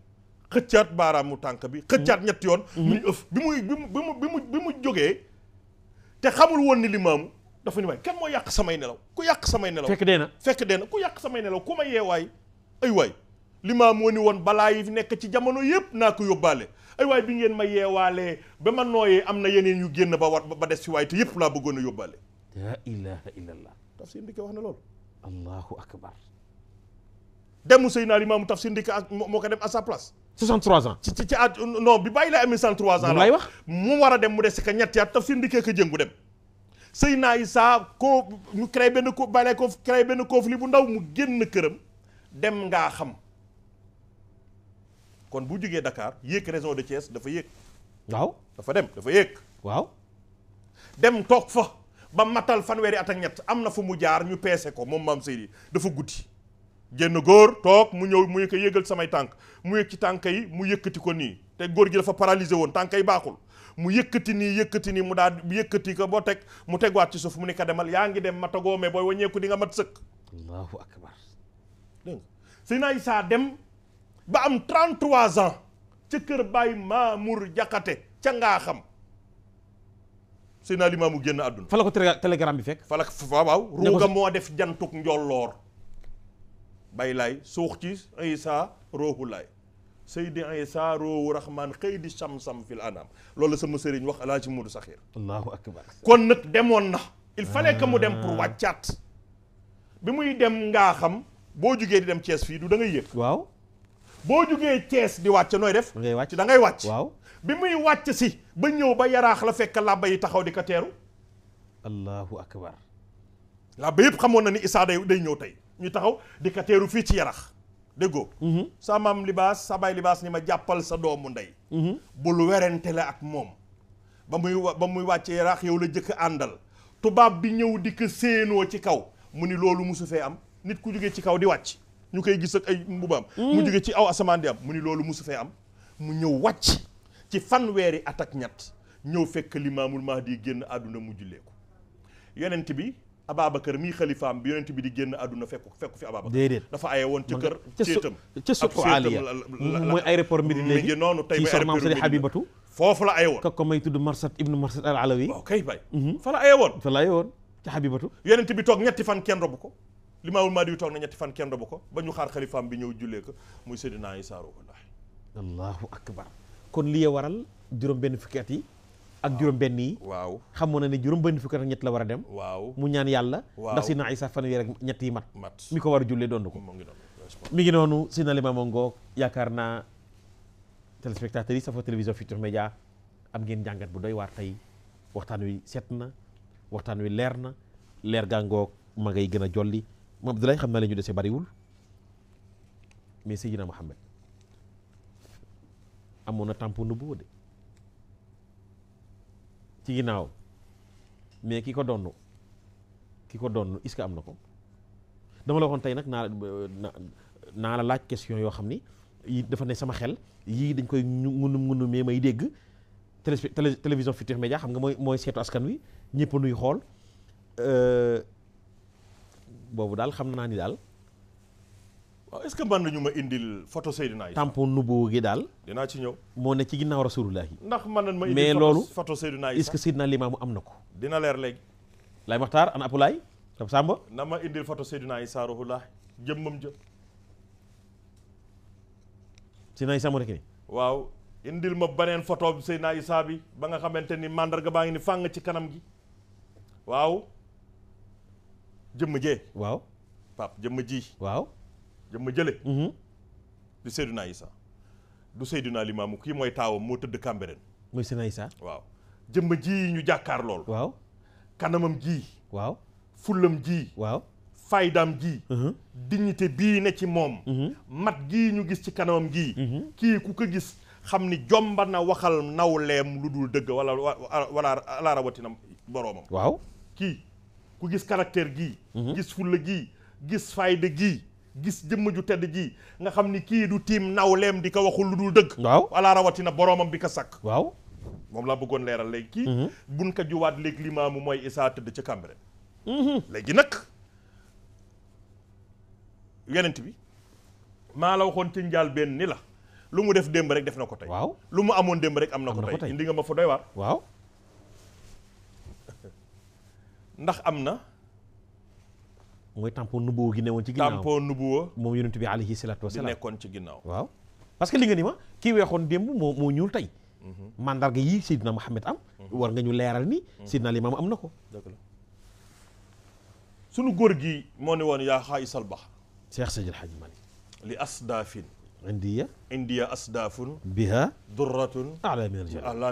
xëccaat baaraamu tànk bi xëccaat ñetti yoon muy ëf bi mu jógee te xamul woon ni limaamu dafa ni waay kan moo yàq samay nelaw ku yàq samay nelaw fekk dee na ku yàq samay nelaw ku ma yeewaay ay waay limaam moo ni woon balaa yi fi nekk ci jamono yëpp naa ko yóbbaale ay waay bi ngeen ma yeewaalee ba ma nooyee am na yeneen yu génn ba des fi waay te yëpp laa bëggoon a yóbbaale la ilaha illallah Tafsir Ndike wax na loolu allahu akbar demu Seydina Limaamu Tafsir Ndike moo ko dem à sa place 63 ans ci at non bi Baay Laay amee 63 ans lay wax mu war a dem mu des ka ñetti at Tafsir Ndike ka jëngu dem Seydina Isa ko ñu créé benn ko Baay Laay ko créé benn conflit bu ndaw mu génn këram dem ngaa xam kon bu jógee Dakar yéeg région de Thiès dafa yéeg waaw dafa yéeg waaw dem toog fa ba matal fanweeri at ak ñett am na fu mu jaar ñu peese ko moom maam Seydi dafa guddi génn góor toog mu ñëw mu ko yëgal samay tànk mu yëg ci tànk yi mu yëkkati ko nii te góor gi dafa paralysé woon tànk yi baaxul mu yëkkati nii mu daal yëkkati ko boo teg mu tegwaat ci suuf mu ni ko demal yaa ngi dem ma tagoo mais booy waññeeku di nga mat sëkk allahu akbar dégg nga Seydina Isa dem ba am 33 ans ca kër Baay Mamour Jaxate ca ngaa xam Seydina Limaamu génn àdduna fa la ko télégramme bi fekk fa la waaw ruuga moo def jantuk njolloor Baay Laay suux ci Isa roohu laay Seydi Isa roohu rahman xëy di sam-sam fil anam loolu la sama sëriñ wax Alaaji Moodu Saxiir allahu akbar kon nag demoon na il fallait que mu dem pour wàccaat bi muy dem ngaa xam boo jugee di dem Thiès fii du da ngay yëg waaw boo jugee Thiès di wàcc nooy def da ngay wàcc da ngay wàcc waaw bi muy wàcc si ba ñëw ba yaraax la fekk làbba yi taxaw di ko teeru. allahu akbar. làbba yëpp xamoon na ni Issa day ñëw tey ñu taxaw di ko teeru fii ci yarax déggoo. sa maam libaas sa baay libaas ni ma jàppal sa doomu ndey. bul werante la ak moom. ba muy wàcce yaraax yow la jëkk àndal. tubaab bi ñëw di ko séenoo ci kaw mu ni loolu musu fee am nit ku jógee ci kaw di wàcc ñu koy gis ak ay mbubaam. mu jóge ci aw asamaan di am mu ni loolu musu fee am. mu ñëw wàcc ci fanweeri at ak ñett ñëw fekk limaamul mahdi génn àdduna mu jullee ko yonent bi Ababacar mii xalifaam bi yonent bi di génn àdduna fekk fi Ababacar. déedéet dafa aye woon ca kër. ceetam ca suqu aliya mooy aéroport Médine léegi. léegi noonu tey ci soxnaam Sëriñ Habibatu foofu la aye woon. ko may tudd Marsad ibnu Marsad al Alawi. waaw kay bay. fa la aye woon. fa la aye woon ca Habibatu. yonent bi toog ñetti fan kenn robu ko. limaamul mahdi bi toog na ñetti fan kenn robu ko ba ñu xaar xalifaam bi ñëw jullee ko muy Seydina Issa ruuhullaahi. allahu akbar. kon li waral juróom benn fukki at yi ak juróom benn yi. waaw xamoon na ne juróom benn fukki at ak ñett la war a dem. waaw mu ñaan yàlla. waaw ndax Seydina Issa fanweer ak ñett yi mat. mat mi ko war a jullee doon ko. mi ngi noonu Seydina Limaamu ngoog yaakaar naa téléspectateurs yi safa télévision Futurs Médias am ngeen jàngat bu doy waar tey waxtaan wi set na waxtaan wi leer na leer gaa ngoog ma ngay gën a jolli moom Abdoulaye xam naa la ñu dese bariwul mais Seydina Muhammad amoon na tampon nubuwwa de ci ginnaaw mais ki ko donn est-ce que am na ko dama la waxoon tey nag naa la laaj question yoo xam ni yi dafa ne sama xel yii dañ koy ngunum mais may dégg télévision Futurs Médias xam nga mooy seetu askan wi ñëpp nuy xool boobu daal xam naa ni daal waaw est-ce que mën nañu ma indil photo Seydina Issa. tampon nubuwwa gi daal. dinaa ci ñëw. moo ne ci ginnaaw rasulullah yi. ndax mën nañ ma indil mais loolu photo Seydina Issa. est-ce que Seydina Limaamu am na ko. dina leer léegi. Lay Maxtaar ana Apulaay Tab Samba. na ma indil photo Seydina Issa ruuhullaahi jëmmam jë. Seydina Issa moo nekk nii. waaw indil ma beneen photo Seydina Issa bi ba nga xamante ni mandarga baa ngi ni fàng ci kanam gi. waaw jëmm jee. waaw Pape jëmm ji. waaw. jëmma jële du Seydina Issa du Seydina Limaamu kii mooy taawam moo tëdd Cambérène. mooy Seydina Issa. waaw jëmma ji ñu jàkkaar lool. waaw kanamam ji. waaw fullam ji. waaw faydaam ji. dignité bii ne ci moom. mat gii ñu gis ci kanamam gii. kii ku ko gis xam ni jomba na waxal nawleem lu dul dëgg wala ala rawatina boroomam. waaw kii ku gis caractère gii. gis fulla gii gis fayda gii. gis jëmm ju tedd ji nga xam ni kii du tiim nawleem di ko waxul lu dul dëgg. waaw wala rawatina boroomam bi ko sakk. waaw moom laa bëggoon leeral léegi. kii buñ ko juwaat léegi limaamu mooy Issa tëdd ca Cambérène. léegi nag yonent bi maa la waxoon ci njaal benn ni la lu mu def démb rek def na ko tey. waaw lu mu amoon démb rek am na ko tey indi nga ma fa doy waar. waaw ndax am na. mooy tampon nubuwwa gi newoon ci ginnaaw tampon nubuwwa moom yonent bi alayhi salaatu wa salaam di nekkoon ci ginnaaw. waaw parce que li nga ni ma kii weexoon démb moo ñuul tey. mandarga yi Seydina Muhammad am. war nga ñu leeral ni. Seydina Limaamu am na ko. dëgg la sunu góor gi moo ne woon yaa xaayisal bahr. Cheikh Seydil Hadji Malick. li asdaafin. indiya asdaafun. biha durratun. ala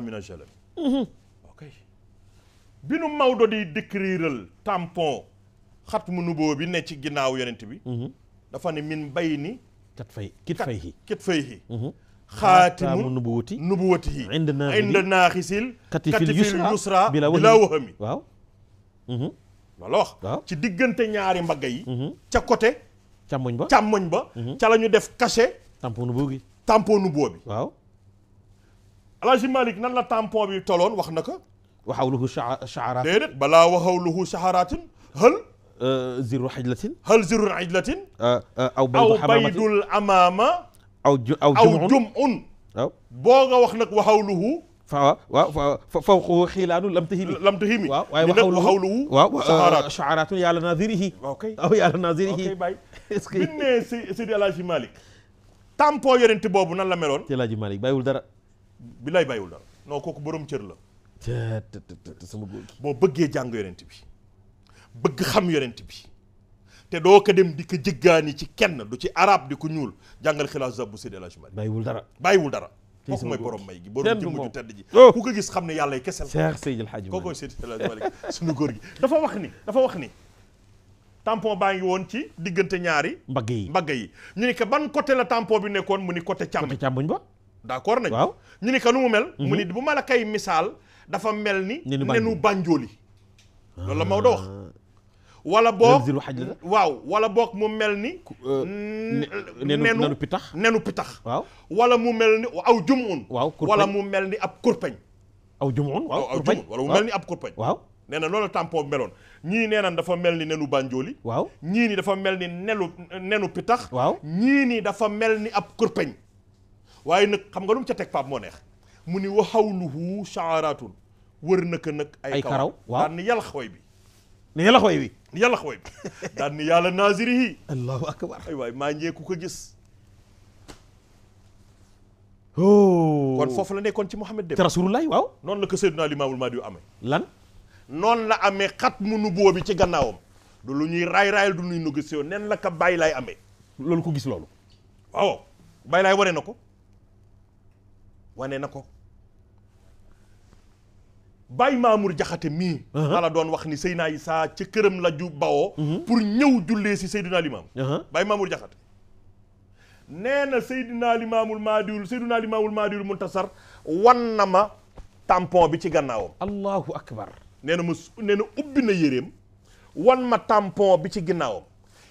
min al-jalal. ok bi nu Maodo di décriral tampon. xatmu nubuwwa bi ne ci ginnaaw yonent bi. dafa ne min bay ni. kit fayhi. xaatimu nubuwwatihi. inda naaxisil. katifil yusra bila wahami. waaw. loolu wax. waaw ci diggante ñaari mbagga yi. ca côté. càmmoñ ba. ca la ñu def cachet. tampon nubuwwa bi. waaw. Alaaji Malick nan la tampon bi toloon wax na ko. waxawluhu sha'araat. déedéet balaa waxawluhu sha'araatin hal. zirru xajlatin. aw baydul amaama. aw jum'un. waaw boo nga wax nag waxawluhu. fawqahu xiilaanu lam tahimi. waaw waaye waxawluhu. waaw sha'araatun yàlla naazirihi. aw yàlla naazirihi. ok bay est-ce que. bi ne Seydi Alaaji Malick. tampon yonent boobu nan la meloon. Seydi Alaaji Malick bàyyiwul dara. bi lay bàyyiwul dara non kooku borom cër la. sama góor gi. boo bëggee jàng yonent bi. bëgg xam yonent bi te doo ko dem di ko jëggaani ci kenn du ci arab di ko ñuul jàngal xilaas zabu Seydi El Hadji Malick bàyyiwul dara. kooku mooy borom may gi borom jëmm ju tedd ji ku ko gis xam ne yàlla kese la Cheikh Seydil Hadji kooku mooy Seydil Hadji Malick suñu góor gi dafa wax ni tampon baa ngi woon ci diggante ñaari mbagg yi ñu ni que ban côté la tampon bi nekkoon mu ni côté càmmoñ ba d'accord nañ waaw ñu ni que nu mu mel mu ni bu ma la kay misaal dafa mel ni nenu bànjooli loolu la Maodo wax wala boog waaw wala boog mu mel ni nenu pitax waaw wala mu mel ni aw jumun waaw wala mu mel ni ab kurpeñ aw jumun waaw wala mu mel ni ab kurpeñ waaw nee na loolu tampon bi meloon ñii nee na dafa mel ni nenu bànjooli waaw ñii ni dafa mel ni nenu pitax waaw ñii ni dafa mel ni ab kurpeñ waaye nag xam nga lu mu ca teg Pape moo neex mu ni wa hawluhu sha'aratun wër na ko nag ay karaw waaw daan ni yàlla xaway bi daan ni yàlla naazirihi allahu akbar ay waay maa njeeku ko gis kon foofu la nekkoon ci Muhammad dem rasulullahi waaw noonu la ko Seydina Limaamul Mahdi yu amee lan noonu la amee xatmu nubuwwa bi ci gannaawam du lu ñuy raay-raayal du ñuy négocier nen la ko bàyyi laay amee loolu ko gis loolu waaw bàyyi laay wane na ko Baye Mamour Jaxate mii la doon wax ni Seydina Issa ca këram la ju bawoo pour ñëw jullee si Seydina Limaam Baye Mamour Jaxate nee na Seydina Limaamul Mahdiul Muntasar wan na ma tampon bi ci gannaawam allahu akbar nee na ubbi na yéreem wan ma tampon bi ci ginnaawam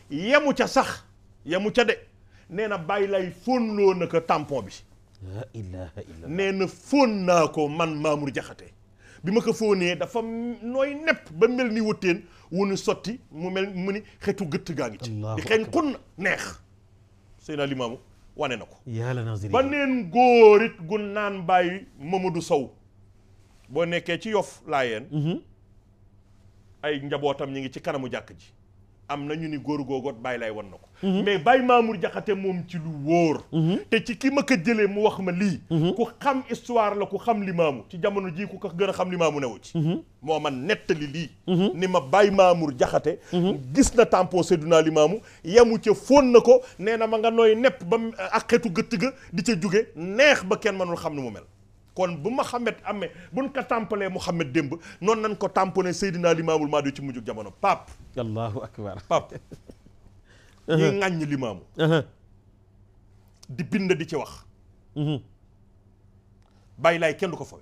yemu ca de nee na bàyyi lay fóonloo na ko tampon bi la ilaha illallah nee na fóon naa ko man Mamour Jaxate bi ma ko fóonee dafa nooy nepp ba mel ni wëttéen wunu sotti mu ni xetu gëtt gaa ngi ci di xeeñ xun neex Seydina Limaamu wane na ko ba neen góorit gu naan bàyyi Mamadou Sow boo nekkee ci Yoff Laayeen ay njabootam ñi ngi ci kanamu jàkk ji am na ñu ni góor googoot bàyyi lay wan na ko mais Baye Mamour Jaxate moom ci lu wóor te ci ki ma ko jëlee mu wax ma lii ku xam histoire la ku xam Limaamu ci jamono ji ku ko gën a xam Limaamu newu ci moo man nettali lii ni ma Baye Mamour Jaxate gis na tampon Seydina Limaamu yemu ca fóon na ko nee na ma nga nooy nepp ba ak xetu gëtt ga di ca jóge neex ba kenn mënul xam ni mu mel kon bu Muhammad amee buñ ko tàmpalee Muhammad démb noonu nañ ko tamponné Seydina Limaamul Mahdi ci mujjug jamono Pape allahu akbar Pape ñi ŋàññ Limaamu di bind di ci wax bàyyi laay kenn du ko fawe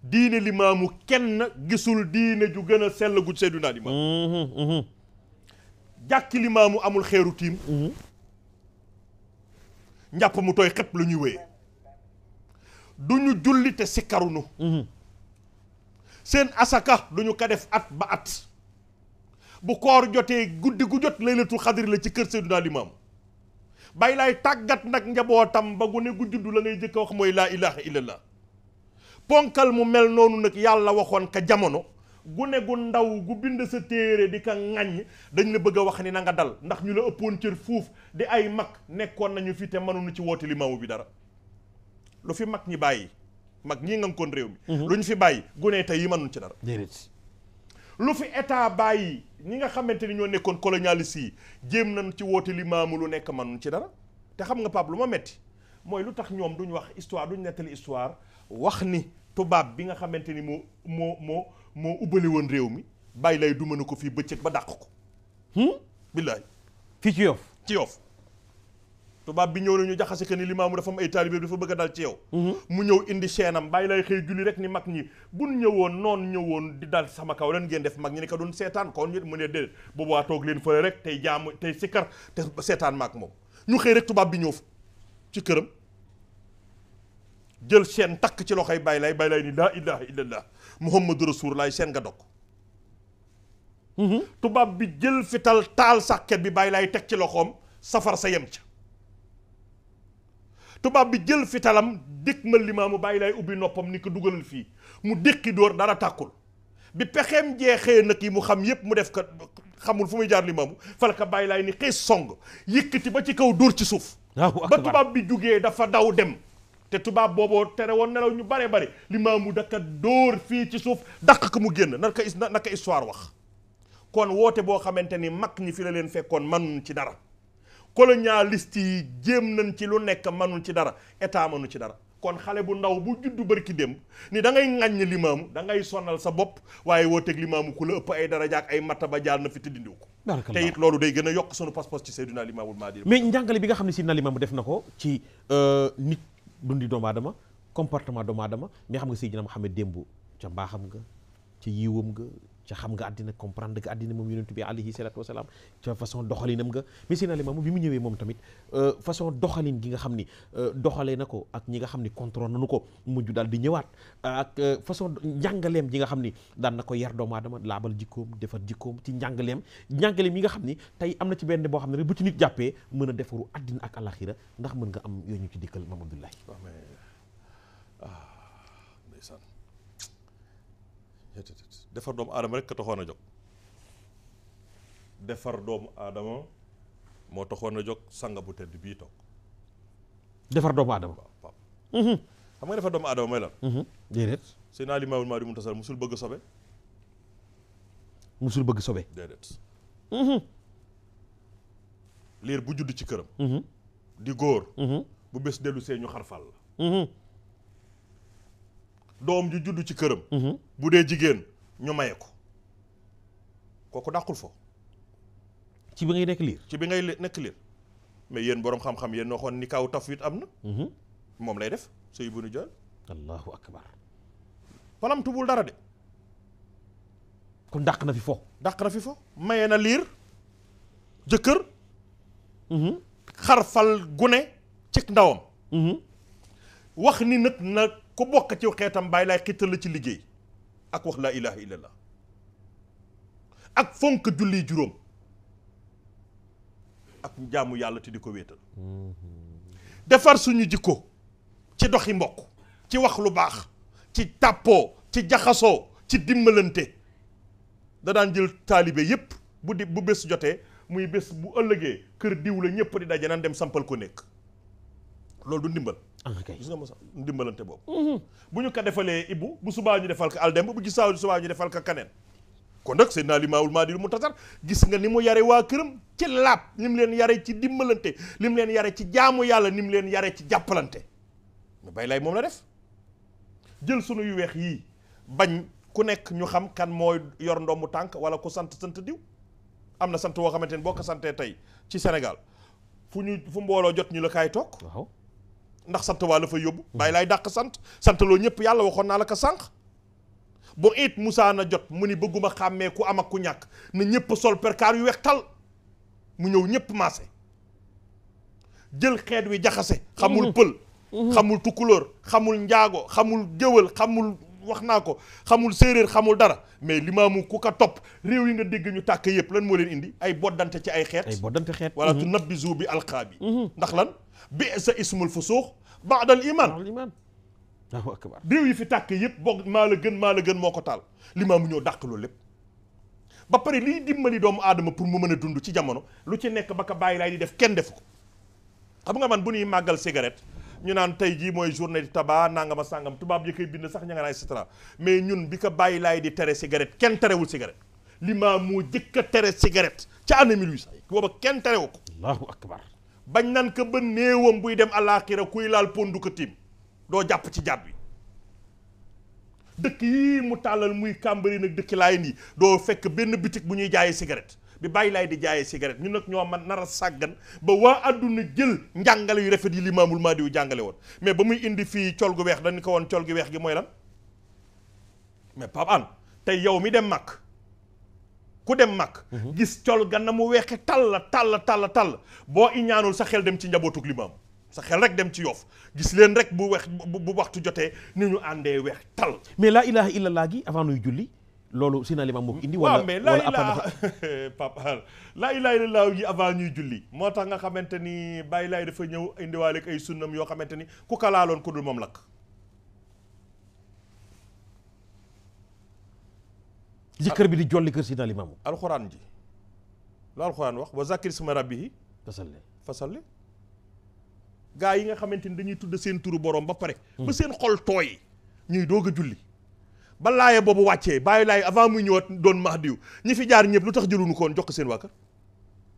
diine Limaamu kenn gisul diine ju gën a sell gu Seydina Limaamu jàkki Limaamu amul xeeru tiim njàpp mu tooy xepp la ñuy wéyee du ñu julli te sikkarunu seen asaka du ñu ko def at ba at bu koor jotee guddi gu jot laylatul xadri la ci kër Seydina Limaamu bàyyi laay tàggat nag njabootam ba gune gu juddu la ngay jëkk a wax mooy laa ilaha illallah ponkal mu mel noonu nag yàlla waxoon ka jamono gune gu ndaw gu bind sa téere di ka ŋàññ dañ la bëgg a wax ni na nga dal ndax ñu la ëppoon cër fuuf di ay mag nekkoon nañu fi te mënuñu ci woote Limaamu bi dara lu fi mag ñi bàyyi mag ñii nga koon réew mi lu ñu fi bàyyi gune tey yi mënuñ ci dara lu fi état bàyyi ñi nga xamante ni ñoo nekkoon colonialiste yi jéem nañ ci woote Limaamu lu nekk mënuñ ci dara te xam nga Pape lu ma metti mooy lu tax ñoom duñ wax histoire duñ nettali histoire wax ni tubaab bi nga xamante ni moo ubbali woon réew mi bàyyi lay duma na ko fii bëccëg ba dàq ko billaay fii ci Yoff tubaab bi ñëw na ñu jaxase que ni Limaamu dafa am ay taalibe dafa bëgg a dal ci yow mu ñëw indi seenam bàyyi lay xëy julli rek ni mag ñi buñ ñëwoon di dal sama kaw lan ngeen def mag ñi ne ko doon seetaan kon mu ne déedéet boobaa toog leen fële rek tey jaamu tey sikkar te seetaan maak moom ñu xëy rek tubaab bi ñëw ci këram jël seen takk ci loxoy bàyyi lay ni laa ilaha illallah muhammadu rasulullah seen nga dog tubaab bi jël fital taal sàkket bi bàyyi lay teg ci loxoom safar sa yem ca tubaab bi jël fitalam dékk ma Limaamu bàyyi lay ubbi noppam ni ko dugalal fii mu dékki dóor dara tàkkul bi pexeem jeexee nag yi mu xam yépp mu def ko xamul fu muy jaar Limaamu fala ka bàyyi lay ni xëy song yëkkati ba ci kaw dóor ci suuf ba tubaab bi jugee dafa daw dem te tubaab booboo tere woon nelaw ñu bare bare Limaamu daka dóor fii ci suuf dàq ko mu génn naka histoire wax kon woote boo xamante ni mag ñi fi la leen fekkoon man ci dara colonialiste yi jéem nañ ci lu nekk mënul ci dara état mënu ci dara kon xale bu ndaw bu juddu bërki démb ni da ngay ŋàññ limaamu da ngay sonal sa bopp waaye wooteeg limaamu ku la ëpp ay daraja ak ay mattaba jaar na fi te dindiw ko te it loolu day gën a yokk sunu pas-pas ci Seydina Limaamul Mahdi mais njàngale bi nga xam ne Seydina Limaamu def na ko ci nit dundi doomu aadama comportement doomu aadama mais xam nga Seydina Muhammad démb ca mbaaxam nga ca yiwam nga ca xam nga àddina comprendre nga àddina moom yonent bi alayhi salaatu wasalaam ca façon doxalinam nga mais Seydina Limaamu bi mu ñëwee moom tamit façon doxalin gi nga xam ni doxalee na ko ak ñi nga xam ni contrôle nañu ko mujj daal di ñëwaat ak façon njàngaleem ji nga xam ni daan na ko yar doomu aadama laabal jikkoom defar jikkoom ci njàngaleem yi nga xam ni tey am na ci benn boo xam ne rek bu ci nit jàppee mën a defaru àddina ak alaxira ndax mën nga am yooyu ñu ci dikkal Maam Abdoulaye ndeysaan defar doomu aadama rek ka taxoon a jóg defar doomu aadama moo taxoon a jóg sanga bu tedd bii toog defar doomu aadama waaw xam nga defar doomu aadama mooy lan déedéet Seydina Limaamul Mahdi Muntasar musul bëgg sobe musul bëgg sobe déedéet liir bu judd ci këram di góor bu bés dellu see ñu xarfal la doom ju judd ci këram bu dee jigéen ñu maye ko kooku dàqul fo ci bi ngay nekk liir ci bi ngay nekk liir mais yéen boroom xam-xam yéen noo xoon ni kaw tafwit am na moom lay def sëy bu nu jool allahu akbar palamtubul dara de kon dàq na fi fo maye na liir jëkkër xarfal gune ci ndawam wax ni nag na ku bokk ci xeetam bàyyi laay xittal la ci liggéey ak wax laa ilaha illallah ak fonk julli juróom ak jaamu yàlla te di ko wéetal defar suñu jikko ci doxi mbokk ci wax lu baax ci tàppoo ci jaxasoo ci dimbalante da daan jël taalibe yépp bu bés jotee muy bés bu ëllëgee kër diw la ñëpp di daje naan dem sampal ko nekk loolu du ndimbal gis nga ma sax ndimbalante boobu bu ñu ko defalee Ibbu bu subaa ñu defal ko Aldemb bu gisaaw subaa ñu defal ko kaneen kon nag Seydina Limaamul Mahdi Muntasar gis nga ni mu yare waa këram ci laab ni mu leen yare ci dimbalante ni mu leen yare ci jaamu yàlla ni mu leen yare ci jàppalante mais bay lay moom la def jël sunu yu weex yii bañ ku nekk ñu xam kan mooy yor ndombu tànk wala ku sant diw am na sant woo xamante ni boo ko santee tey ci Sénégal fu mbooloo jot ñu la kaay toog waaw ndax sant waa la fa yóbbu bàyyi laay dàq sant loo ñëpp yàlla waxoon naa la ko sànq bo it Moussa na jot mu ni bëgguma xàmmee ku am ak ku ñàkk na ñëpp sol perkaar yu weex tal mu ñëw ñëpp maase jël xeet wi jaxase xamul pël xamul tukkulóor xamul njaago xamul géwël xamul wax naa ko xamul séeréer xamul dara mais limaamu ku ko topp réew yi nga dégg ñu tàkk yëpp lan moo leen indi ay boddante ci ay xeet wala tu nabbizu bi alqaabi ndax lan bi sa ismul fusuux baadal iman Allahu akbar réew yi fi tàkk yëpp boog maa la gën moo ko taal limaamu ñëw dàq loolu lépp ba pare liy dimbali doomu aadama pour mu mën a dund ci jamono lu ci nekk ba ko bàyyi laay di def kenn def ko xam nga man bu ñuy màggal cigarette ñu naan tey jii mooy journée du tabac nangama sàngam tubaab yi koy bind sax ña nga naan et cetera mais ñun bi ko bàyyi laay di tere cigarette kenn terewul cigarette limaam moo jëkk a tere cigarette ca année 1800 booba kenn terewu ko Allahu akbar bañ nan ko ba néewam buy dem àllaaxira kuy laal pondu ko tiim doo jàpp ci jàpp bi dëkk yii mu tàllal muy Cambérène nag dëkk Laayeen yi doo fekk benn bitik bu ñuy jaayee cigarette bi bàyyi laay di jaayee cigarette ñun nag ñoo man nar a sàggan ba waa àdduna jël njàngale yu rafet yi Limaamul Mahdi yu jàngale woon mais ba muy indi fii col gu weex dañu ko woon col gu weex gi mooy lan mais Pape Hann tey yow mi dem màkk ku dem màkk gis col gan na mu weexe tall boo iñaanul sa xel dem ci njabootug Limaam sa xel rek dem ci Yoff gis leen rek bu waxtu jotee ni ñu àndee weex tal mais laa ilaha illallah gi avant nuy julli loolu Seydina Limaamu moo ko indi waaw mais laa ilaha illallah gi avant ñuy julli moo tax nga xamante ni bàyyi laay dafa ñëw indiwaale ak ay sunnam yoo xamante ni ku ko laaloon ku dul moom lakk zikkër bi di jolli kër Seydina Limaamu alxuraan ji lu alxuraan wax wa zakir isma rabbihi fasalli gaa yi nga xamante ni dañuy tudd seen turu borom ba pare ba seen xol tooy ñuy doog a julli ba laaye boobu wàccee bàyyi laay avant muy ñëwaat doon Mahdiw ñi fi jaar ñëpp lu tax jëluñu ko woon jox ko seen waa kër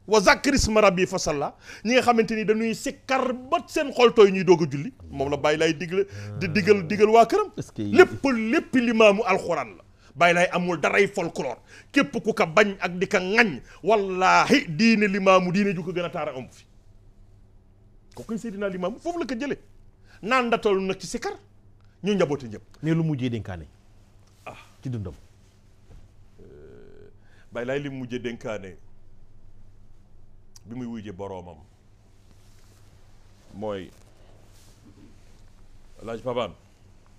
wa zakkir isma rabbi fa salla ñi nga xamante ni dañuy sikkar ba seen xol tooy ñuy doog a julli moom la Baye Laye digal waa këram lépp limaamu alxuraan la Baye Laye amul daray folklore képp ku ko bañ ak di ka ŋañ wallaahi diine limaamu diine ju ko gën a taara amu fi ko koy Seydina Limaamu foofu la ko jëlee naan ndatalu nag ci sikkar ñu njaboote ñëpp mais lu mujjee dénkaane ci dundam Baye Laye li mujjee dénkaane bi muy wujje boroomam mooy laaj Pabaan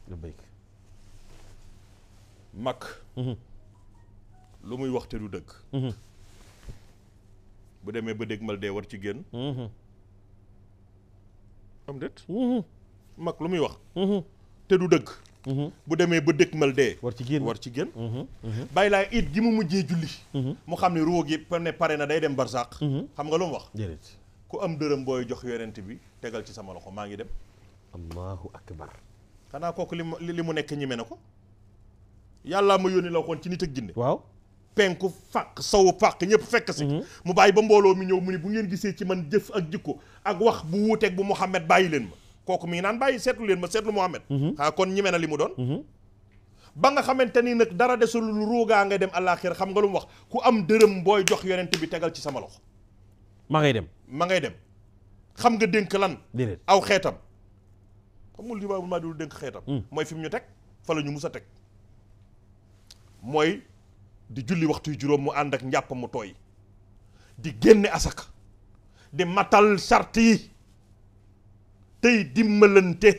nga béyk mag lu muy waxte du dëgg bu demee ba dégg mal dee war ci génn am déet mag lu muy wax te du dëgg bu demee ba dëkk mal dee war ci génn Baye Laye it gi mu mujjee julli mu xam ne ruug yi ne pare na day dem barsàq xam nga lu mu wax ku am dërëm booy jox yonent bi tegal ci sama loxo maa ngi dem allahu akbar xanaa kooku li mu nekk ñime na ko yàllaa ma yónni la waxoon ci nit ak jinne waaw penku fàq sawu fàq ñëpp fekk si mu bàyyi ba mbooloo mi ñëw mu ni bu ngeen gisee ci man jëf ak jikko ak wax bu wuuteeg bu Muhammad bàyyi leen ma kooku mi ngi naan bàyyi seetlu leen ma seetlu Muhammad kon ñime na li mu doon ba nga xamante ni nag dara desul lu ruugaa nga dem àllaaxira xam nga lu mu wax ku am dërëm booy jox yonent bi tegal ci sama loxo ma ngay dem xam nga dénk lan déedéet aw xeetam xamul li maa dul dénk xeetam mooy fi mu ñu teg fa la ñu mus a teg mooy di julli waxtu yu juróom mu ànd ak njàpp mu tooy di génne asaka di matal sart yi tey dimbalante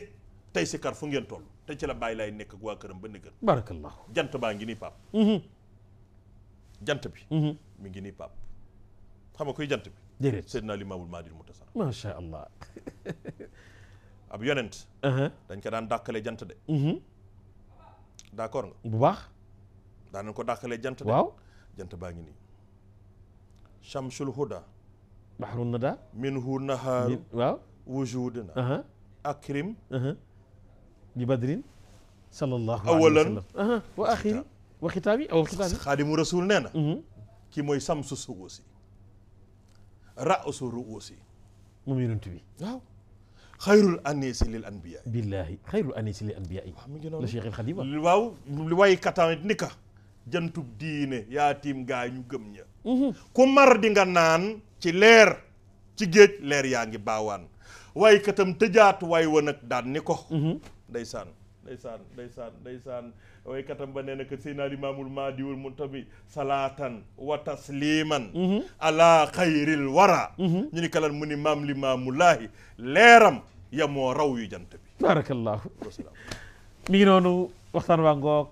tey sikar fu ngeen toll te ci la Baye Laye nekk ak waa këram ba nëgën barakallahu jant baa ngi nii pap jant bi mi ngi nii pap xam nga koy jant bi déedéet Seydina Limaamul Mahdil Muntasar macha allah ab yonent dañ ko daan dàkkale jant de d'accord nga bu baax daanañ ko dàkkalee jant de waaw jant baa ngi nii Shamsul Huda bahrun nada minhu nahaaru waaw wujuduna akrim bi badrin sallallahu awalan wa axiri wa xitaabi aw xitaabi xaadimu rasul nee na kii mooy samsu suusi ra'su ruusi moom yonent bi waaw xayrul anisi lil anbiya billahi xayrul anisi lil anbiya yi mi ngi noonu la Cheikh El Khadim waaw li way katamit ni ka jantub diine yaa tiim gaa ñu gëm ña ku mar di nga naan ci leer ci géej leer yaa ngi baawaan waaye katam tëjaat waay wa nag daan ni ko ndeysaan waaye katam ba nee na que Seydina Limaamul Mahdiwul Muntabi salaatan wa tasliman ala xayril wara ñu ni kalan mu ni maam Limaamulaahi leeram ya moo raw yu jant bi barakallahu mi ngi noonu waxtaan waa ngoog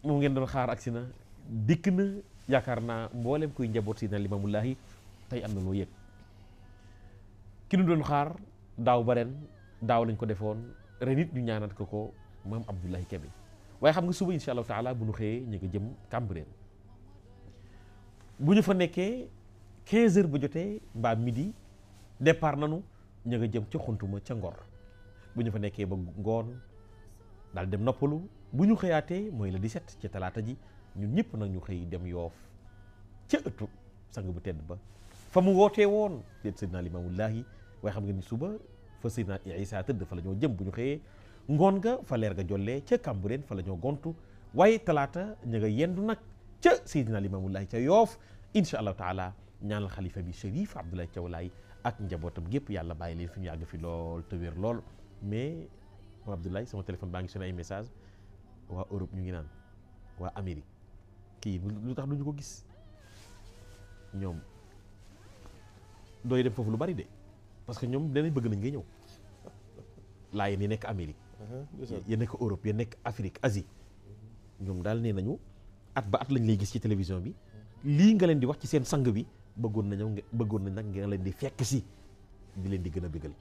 moom ngeen doon xaar agsi na dikk na yaakaar naa mboolem kuy njaboot Seydina Limaamulaahi tey am na loo yëg ki nu doon xaar daaw ba ren daaw lañ ko defoon ren it ñu ñaanat ko maam Abdoulaye Kébé waaye xam nga suba insha allahu taala bu ñu xëyee ñu ngi jëm Cambérène bu ñu fa nekkee 15 heures ba jotee mbaa midi départ nanu ñu nga jëm ca xuntuma ca Ngor bu ñu fa nekkee ba ngoon daal dem noppalu bu ñu xëyaatee mooy le 17 ci talaata ji ñun ñëpp nag ñu xëy dem Yoof ca ëttu sang bu tedd ba fa mu wootee woon déet Seydina Limaamullaahi waaye xam nga ni suba fa Seydina Isaa tëdd fa la ñoo jëm bu ñu xëyee ngoon nga fa leer ga jollee ca Cambérène fa la ñoo gontu waaye talaata ñu nga yendu nag ca Seydina Limaamullaahi ca Yoof insha allahu taala ñaanal xalifa bi Chérif Abdoulaye Thiaw Laye ak njabootam gépp yàlla bàyyi leen fi ñu yàgg fi lool te wér lool mais moom Abdoulaye sama téléphone baa ngi sonné ay message waa Europe ñu ngi naan waa Amérique kii lu tax duñu ko gis ñoom dooy dem foofu lu bari de parce que ñoom danañ bëgg nañ ngay ñëw laa yéen nekk Amérique ya nekk Europe ya nekk Afrique Asie ñoom daal nee nañu at ba at lañ lay gis ci télévision bi lii nga leen di wax ci seen sang bi bëggoon nañ nag nga leen di fekk si di leen di gën a bëggal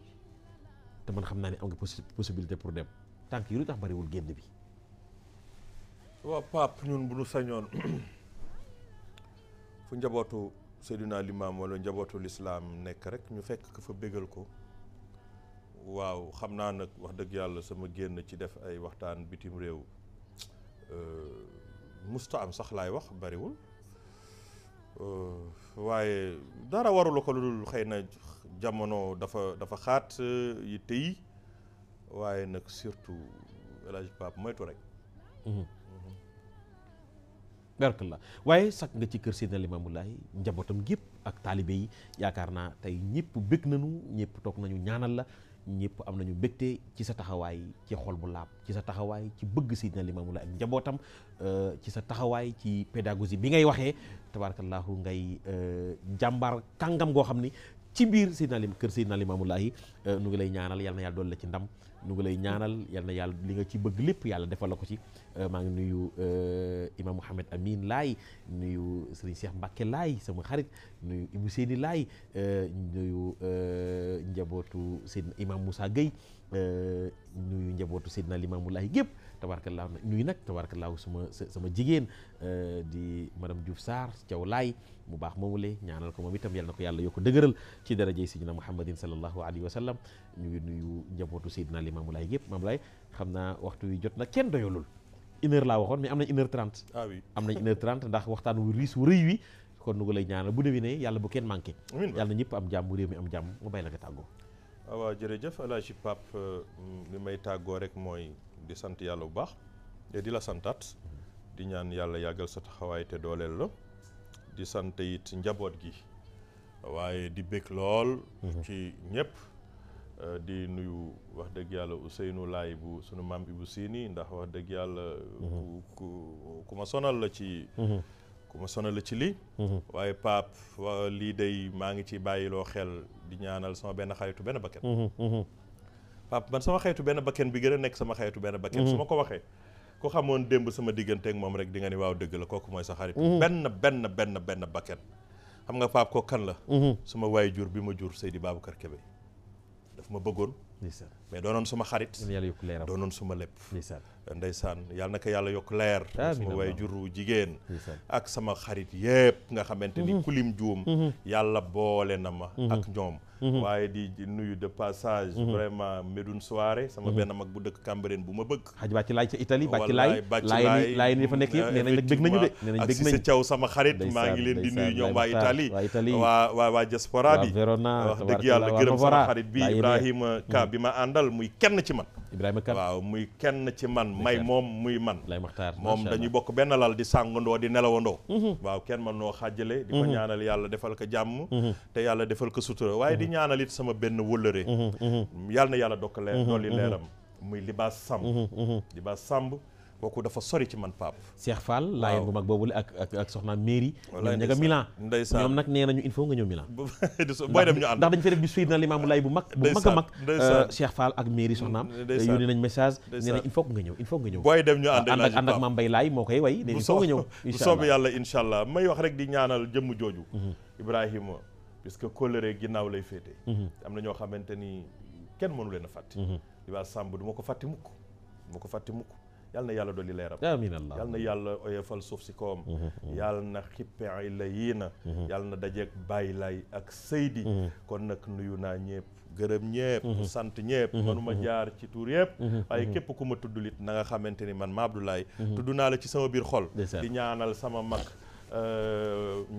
te man xam naa ne am nga possibilité pour dem tànk yi lu tax bariwul génn bi waaw Pape ñun bu ñu sañoon fu njabootu Seydina Limaam wala njabootu lislaam nekk rek ñu fekk ko fa bégal ko waaw xam naa nag wax dëgg yàlla sama génn ci def ay waxtaan bitim réew musta am sax laay wax bariwul waaye dara warula ko lu dul xëy na jamono dafa xaat yitte yi waaye nag surtout El Hadj Pape moytu rek. barakallah waaye sax nga ci kër Seydina Limaamu Laay njabootam gépp ak taalibe yi yaakaar naa tey ñëpp bëgg nañu ñëpp toog nañu ñaanal la ñëpp am nañu mbégte ci sa taxawaay ci xol bu laab ci sa taxawaay ci bëgg Seydina Limaamu Laay ak njabootam ci sa taxawaay ci pédagogie bi ngay waxee tabarakallahu ngay jàmbaar kàngam goo xam ni ci biir kër Seydina Limaamu Laay nu ngi lay ñaanal yal na yàlla doon la ci ndam nu ngi lay ñaanal yal na yàlla li nga ci bëgg lépp yàlla defal la ko ci maa ngi nuyu imam Mouhamed Amin Laay nuyu Serigne Cheikh Mbacke Laay sama xarit nuyu Ibou Seyni Laay nuyu njabootu Seydina imam Moussa Gueye nuyu njabootu Seydina Limaamu Laay gépp tabarakallaahu nuyu nag tabarakallaahu sama jigéen di madame Diouf Sarr Thiaw Laay mu baax moomule ñaanal ko moom itam yal na ko yàlla yokk dëgëral ci darajay Seydina Muhammadin sallallahu alayhi wa sallam ñu ngi nuyu njabootu Seydina Limaamu Laay gépp Maam Laay xam naa waxtu wi jot na kenn doyalul 1h laa waxoon mais am nañ 1h30. ah oui am nañ 1h30 ndax waxtaan wu riis wu rëy wi kon nu ngi lay ñaanal bu déwénee yàlla bu kenn manqué. yàlla na ñëpp am jàmm réew mi am jàmm mu bay la nga tàggoo. waaw jërëjëf El Hadj Pape li may tàggoo rek mooy di sant yàlla bu baax te di la santaat di ñaan yàlla yàggal sa taxawaay te dooleel la di sant it njaboot gi waaye di bëgg lool. ci ñëpp. di nuyu wax dëgg yàlla Ousseynou Laay bu sunu maam Ibou Sini ndax wax dëgg yàlla ku ma sonal la ci lii waaye Pape lii day maa ngi ci bàyyiloo xel di ñaanal sama benn xaritu benn bakken Pape man sama xaritu benn bakken bi gën a nekk sama xaritu benn bakken su ma ko waxee ku xamoon démb sama digganteeg moom rek di nga ni waaw dëgg la kooku mooy sa xarit benn bakken xam nga Pape ko kan la suma waay jur bi ma jur Seydi Babacar Kébé daf ma bëggoon mais doonoon suma xarit doonoon suma lépp ndeysaan yàlla na ko yàlla yokk leer suma way juru jigéen ak sama xarit yëpp nga xamante ni kulim juum yàlla boole na ma ak ñoom waaye di nuyu de passage vraiment Médoune Soirée sama benn mag bu dëkk Cambérène bu ma bëgg xaj bàcci laay ca Italie bàcci laay ni fa nekk yëpp nee nañ nag bëgg nañu de nee nañ bëgg nañu ak Thiaw sama xarit maa ngi leen di nuyu ñoom waa Italie waa diaspora bi wax dëgg yàlla gërëm sama xarit bi Ibrahima Ka bi ma àndal muy kenn ci man Ibrahima Ka waaw muy kenn ci man may moom muy man lay maxtaar moom dañuy bokk benn lal di sàngandoo di nelawandoo waaw kenn man noo xaajale di ko ñaanal yàlla defal ko jàmm te yàlla defal ko sutura waaye di ñaanal it sama benn wëllëre yàlla na yàlla dokk leer dolli leeram muy Libaas Samb kooku dafa sori ci man Pape Cheikh Fall laayeen bu mag boobule ak soxna Mairie ñoom ña nga Milan ndeysaan ñoom nag nee nañu il faut nga ñëw Milan booy dem ñu ànd ndax dañu fay def bi Seydina Limaamu Laay bu mag a mag Cheikh Fall ak Mairie soxnaam yónnee nañ message nee nañ il faut nga ñëw booy dem ñu ànd ànd ak Mame Mbaye Laay moo koy way ne il faut nga ñëw bu soobee yàlla incha allah may wax rek di ñaanal jëmm jooju Ibrahima puisque kóllëre ginnaaw lay féete am na ñoo xamante ni kenn mënu leen a fàtte Libaas Samb du ma ko fàtte mukk yàlla na yàlla dolli leeram amiin Allah yàlla na yàlla oyofal suuf si kawam yàlla na xippe ay la yiina yàlla na dajeeg Baye Laay ak Seydi kon nag nuyu naa ñëpp gërëm ñëpp sant ñëpp manuma jaar ci tur yëpp waaye képp ku ma tuddulit na nga xamante ni man ma Abdoulaye tudd naa la ci sama biir xol di ñaanal sama mag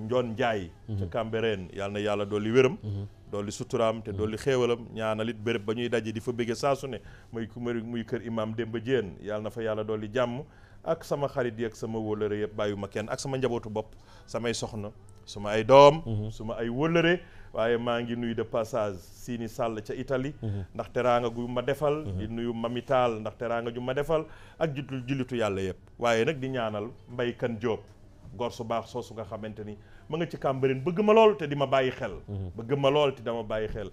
Njoon Njaay ca Cambérène yàlla na yàlla dolli wéram dolli suturaam te dolli xéewalam ñaanalit béréb ba ñuy daje di fa bëgge saa su ne muy kër imam Demba Diène yàlla na fa yàlla dolli jàmm ak sama xarit yi ak sama wóllëre yëpp bàyyuma kenn ak sama njabootu bopp samay soxna suma ay doom suma ay wóllëre waaye maa ngi nuyu de passage Sini Sall ca Italie ndax teraanga gu ma defal di nuyu Mamital ndax teraanga ju ma defal ak jullitu yàlla yëpp waaye nag di ñaanal Mbay Kan Jóob gor su baax soosu nga xamante ni ma nga ci Cambérène bëgg ma lool te di ma bàyyi xel bëgg ma lool te dama bàyyi xel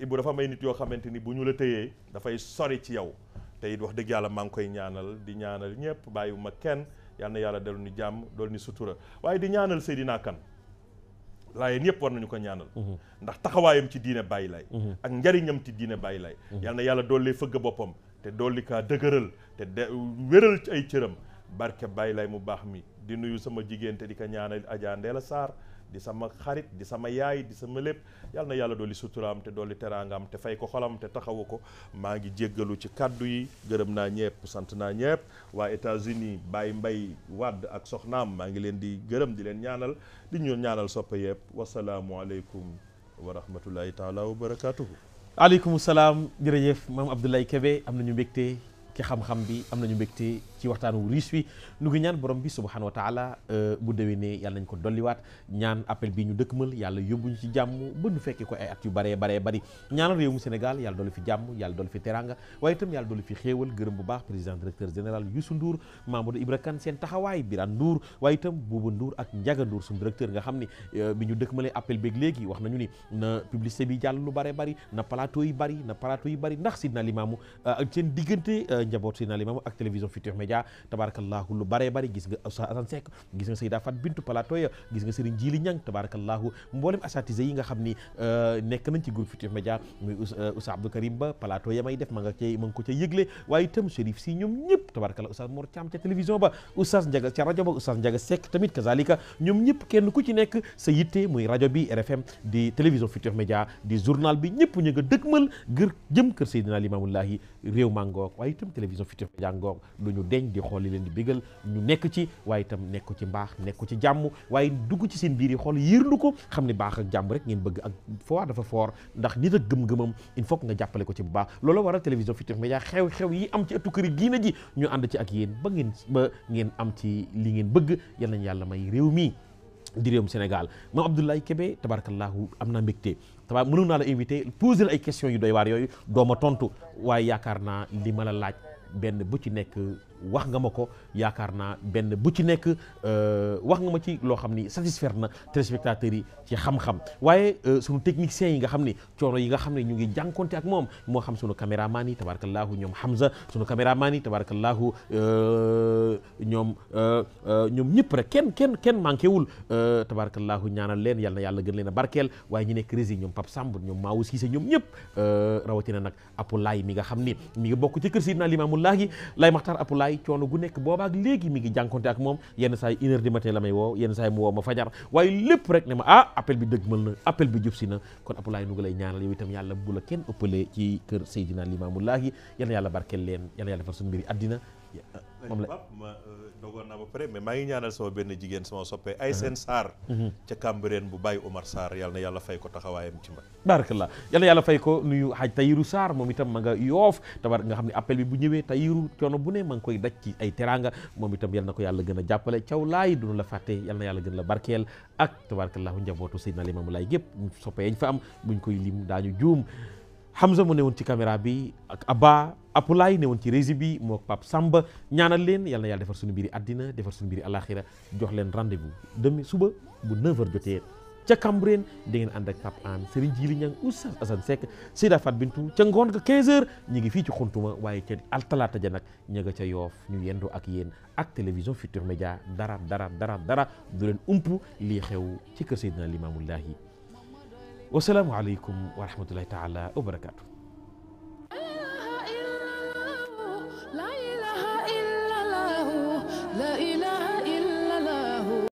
Ibou dafa may nit yoo xamante ni bu ñu la tëyee dafay sori ci yow te it wax dëgg yàlla maa ngi koy ñaanal di ñaanal ñëpp bàyyiwuma kenn yal na yàlla dellu ni jàmm dool ni sutura waaye di ñaanal Seydina Kane laayeen yëpp war nañu ko ñaanal ndax taxawaayam ci diine Baye Laay ak njariñam ci diine Baye Laay yal na yàlla doollee fëgg boppam te dolli kaa dëgëral te wéral ci ay cëram barke Baye Laay mu baax mi di nuyu sama jigéen te di ko ñaanal Adja Ndeela Sarr di sama xarit di sama yaay di sama lépp yal na yàlla dolli suturaam te dolli teraangam te fay ko xolam te taxawu ko. maa ngi jéggalu ci kàddu yi, gërëm naa ñëpp, sant naa ñëpp. waa États-Unis Baye Mbaye Wade ak soxnaam maa ngi leen di gërëm di leen ñaanal di ñu ñaanal soppe yëpp. wasalaamu aleykum wa rahmatullahi taala wa barakatuhu. aleykum salaam, jërëjëf maam Abdoulaye Kébé, am nañu mbégte ci xam-xam bi, am nañu mbégte ci waxtaan wu riche wi. nu ngi ñaan borom bi subhanahu wa taala bu déwénee yàlla nañ ko dolliwaat, ñaan appel bi ñu dëkkmal yàlla yóbbuñu ci jàmm ba nu fekkee ko ay at yu baree bari. ñaanal réew mu Sénégal yàlla dolli fi jàmm, yàlla dolli fi teranga, waaye itam yàlla dolli fi xéewal. gërëm bu baax président directeur général Youssou Ndour, Mamadou Ibra Kane seen taxawaay, Birane Ndour, waaye itam Bouba Ndour ak Ndiaga Ndour suñu directeur nga xam ni bi ñu dëkkmalee appel beeg léegi wax nañu ni na publicité bi jàll lu baree bari, na plateau yi bari, ndax Sidna Limamou seen diggante njaboot Sidna Limamou ak télévision Futurs Médias tabarakallahu lu baree bari. gis nga Oustaz Assane Seck, gis nga Seyda Fat Bintou plateau ya, gis nga Serigne Djili Niang tabarakallahu, mboolem asatise yi nga xam ni nekk nañ ci groupe Futurs Médias, muy Oustaz Abdou Karim Ba plateau ya may def ma nga ko ca yëgle, waaye itam Chérif si ñoom ñëpp tabarakallahu, Oustaz Mor Thiam ca télévision ba, Oustaz Ndiaga ca rajo ba, Oustaz Ndiaga Seck tamit kazalika, ñoom ñëpp kenn ku ci nekk sa yitte muy rajo bi RFM di télévision Futurs Médias di journal bi, ñëpp ñu nga dëkkmal jëm kër Seydina Limaamullahi, réew mangoog, waaye itam télévision Futurs Médias ngoog lu ñu deñ di xool li leen di bégal, ñu nekk ci, waaye itam nekk ci mbaax, nekk ci jàmm, waaye dugg ci seen biir yi xool yërndu ko, xam ne baax ak jàmm rek ngeen bëgg. ak foi dafa fort, ndax nit ak gëm-gëmam il faut que nga jàppale ko ci bu baax. loolu waral télévision Futurs Médias xew-xew yi am ci ëttu këri diina ji ñu ànd ci ak yéen ba ngeen am ci li ngeen bëgg. yal nañu yàlla may réew mi di réewum Sénégal. maam Abdoulaye Kébé tabarakallahu am naa mbégte mënoon naa la invité poser ay questions yu doy waar yooyu dooma tontu, waaye yaakaar naa li ma la laaj benn bu ci nekk wax nga ma ko, yaakaar naa benn bu ci nekk wax nga ma ci loo xam ni satisfaire na téléspectateurs yi ci xam-xam. waaye sunu techniciens yi nga xam ni coono yi nga xam ne ñu ngi jànkonte ak moom, moo xam sunu caméraman yi tabarakallahu ñoom Hamza, sunu caméraman yi tabarakallahu ñoom ñëpp rek kenn manqué wul tabarakallahu, ñaanal leen yal na yàlla gën leen a barkeel. waaye ñu nekk rési ñoom Pape Samb, ñoom Maawu Cissé, ñoom ñëpp rawatina nag Apulaay mi nga xam ni mi ngi bokk ci kër Seydina Limaamullahi, Lay Maxtaar Apulaay coono gu nekk boobaak léegi mi ngi jànkonte ak moom. yenn saa yi 1h du matin la may woo, yenn saa yi mu woo ma fajar, waaye lépp rek ne ma appel bi dëgmal na, appel bi jub si na. kon Apulaay nu ngi lay ñaanal yow itam yàlla bu la kenn ëppalee ci kër Seydina Limaamullahi, yal na yàlla barkeel leen, yal na yàlla defar suñu mbiri àddina. moom la ma dogoon naa ba pare mais maa ngi ñaanal sama benn jigéen sama soppee ay seen Sarr ca Cambérène bu Baye Omar Sarr, yal na yàlla fay ko taxawaayam ci man. barakallah, yal na yàlla fay ko. nuyu Haj Tayiru Sarr moom itam ma nga Yoof nga xam ne appel bi bu ñëwee Tayiru coono bu ne ma ngi koy daj ci ay teranga, moom itam yal na ko yàlla gën a jàppale. Caw laay duñu la fàtte, yal na yàlla gën la barkeel. ak tabarakallahu njabootu Seydina Limaamu Laay gépp soppee yañ fa am buñ koy lim daañu juum. Hamza mu newoon ci caméra bi ak Abba, Apulaay newoon ci régie bi moo Pape Samba. ñaanal leen yal na yàlla defar suñu mbiri àddina, defar suñu mbiri alaxira. jox leen rendez-vous demain suba bu 9h jotee ca Cambérène da ngeen ànd ak Pape An, Serigne Djili Niang, Oustaz Assane Seck, Seyda Fat Bintou. ca ngoon nga 15h ñu ngi fii ci xuntuma, waaye ca altalaata ja nag ña nga ca Yoof ñu yendoo ak yéen ak télévision Futurs Médias. dara du leen ump lii xew ci kër Seydina Limaamullahi. wasalaamu aleykum wa rahmatullahi taala wa barakaatu.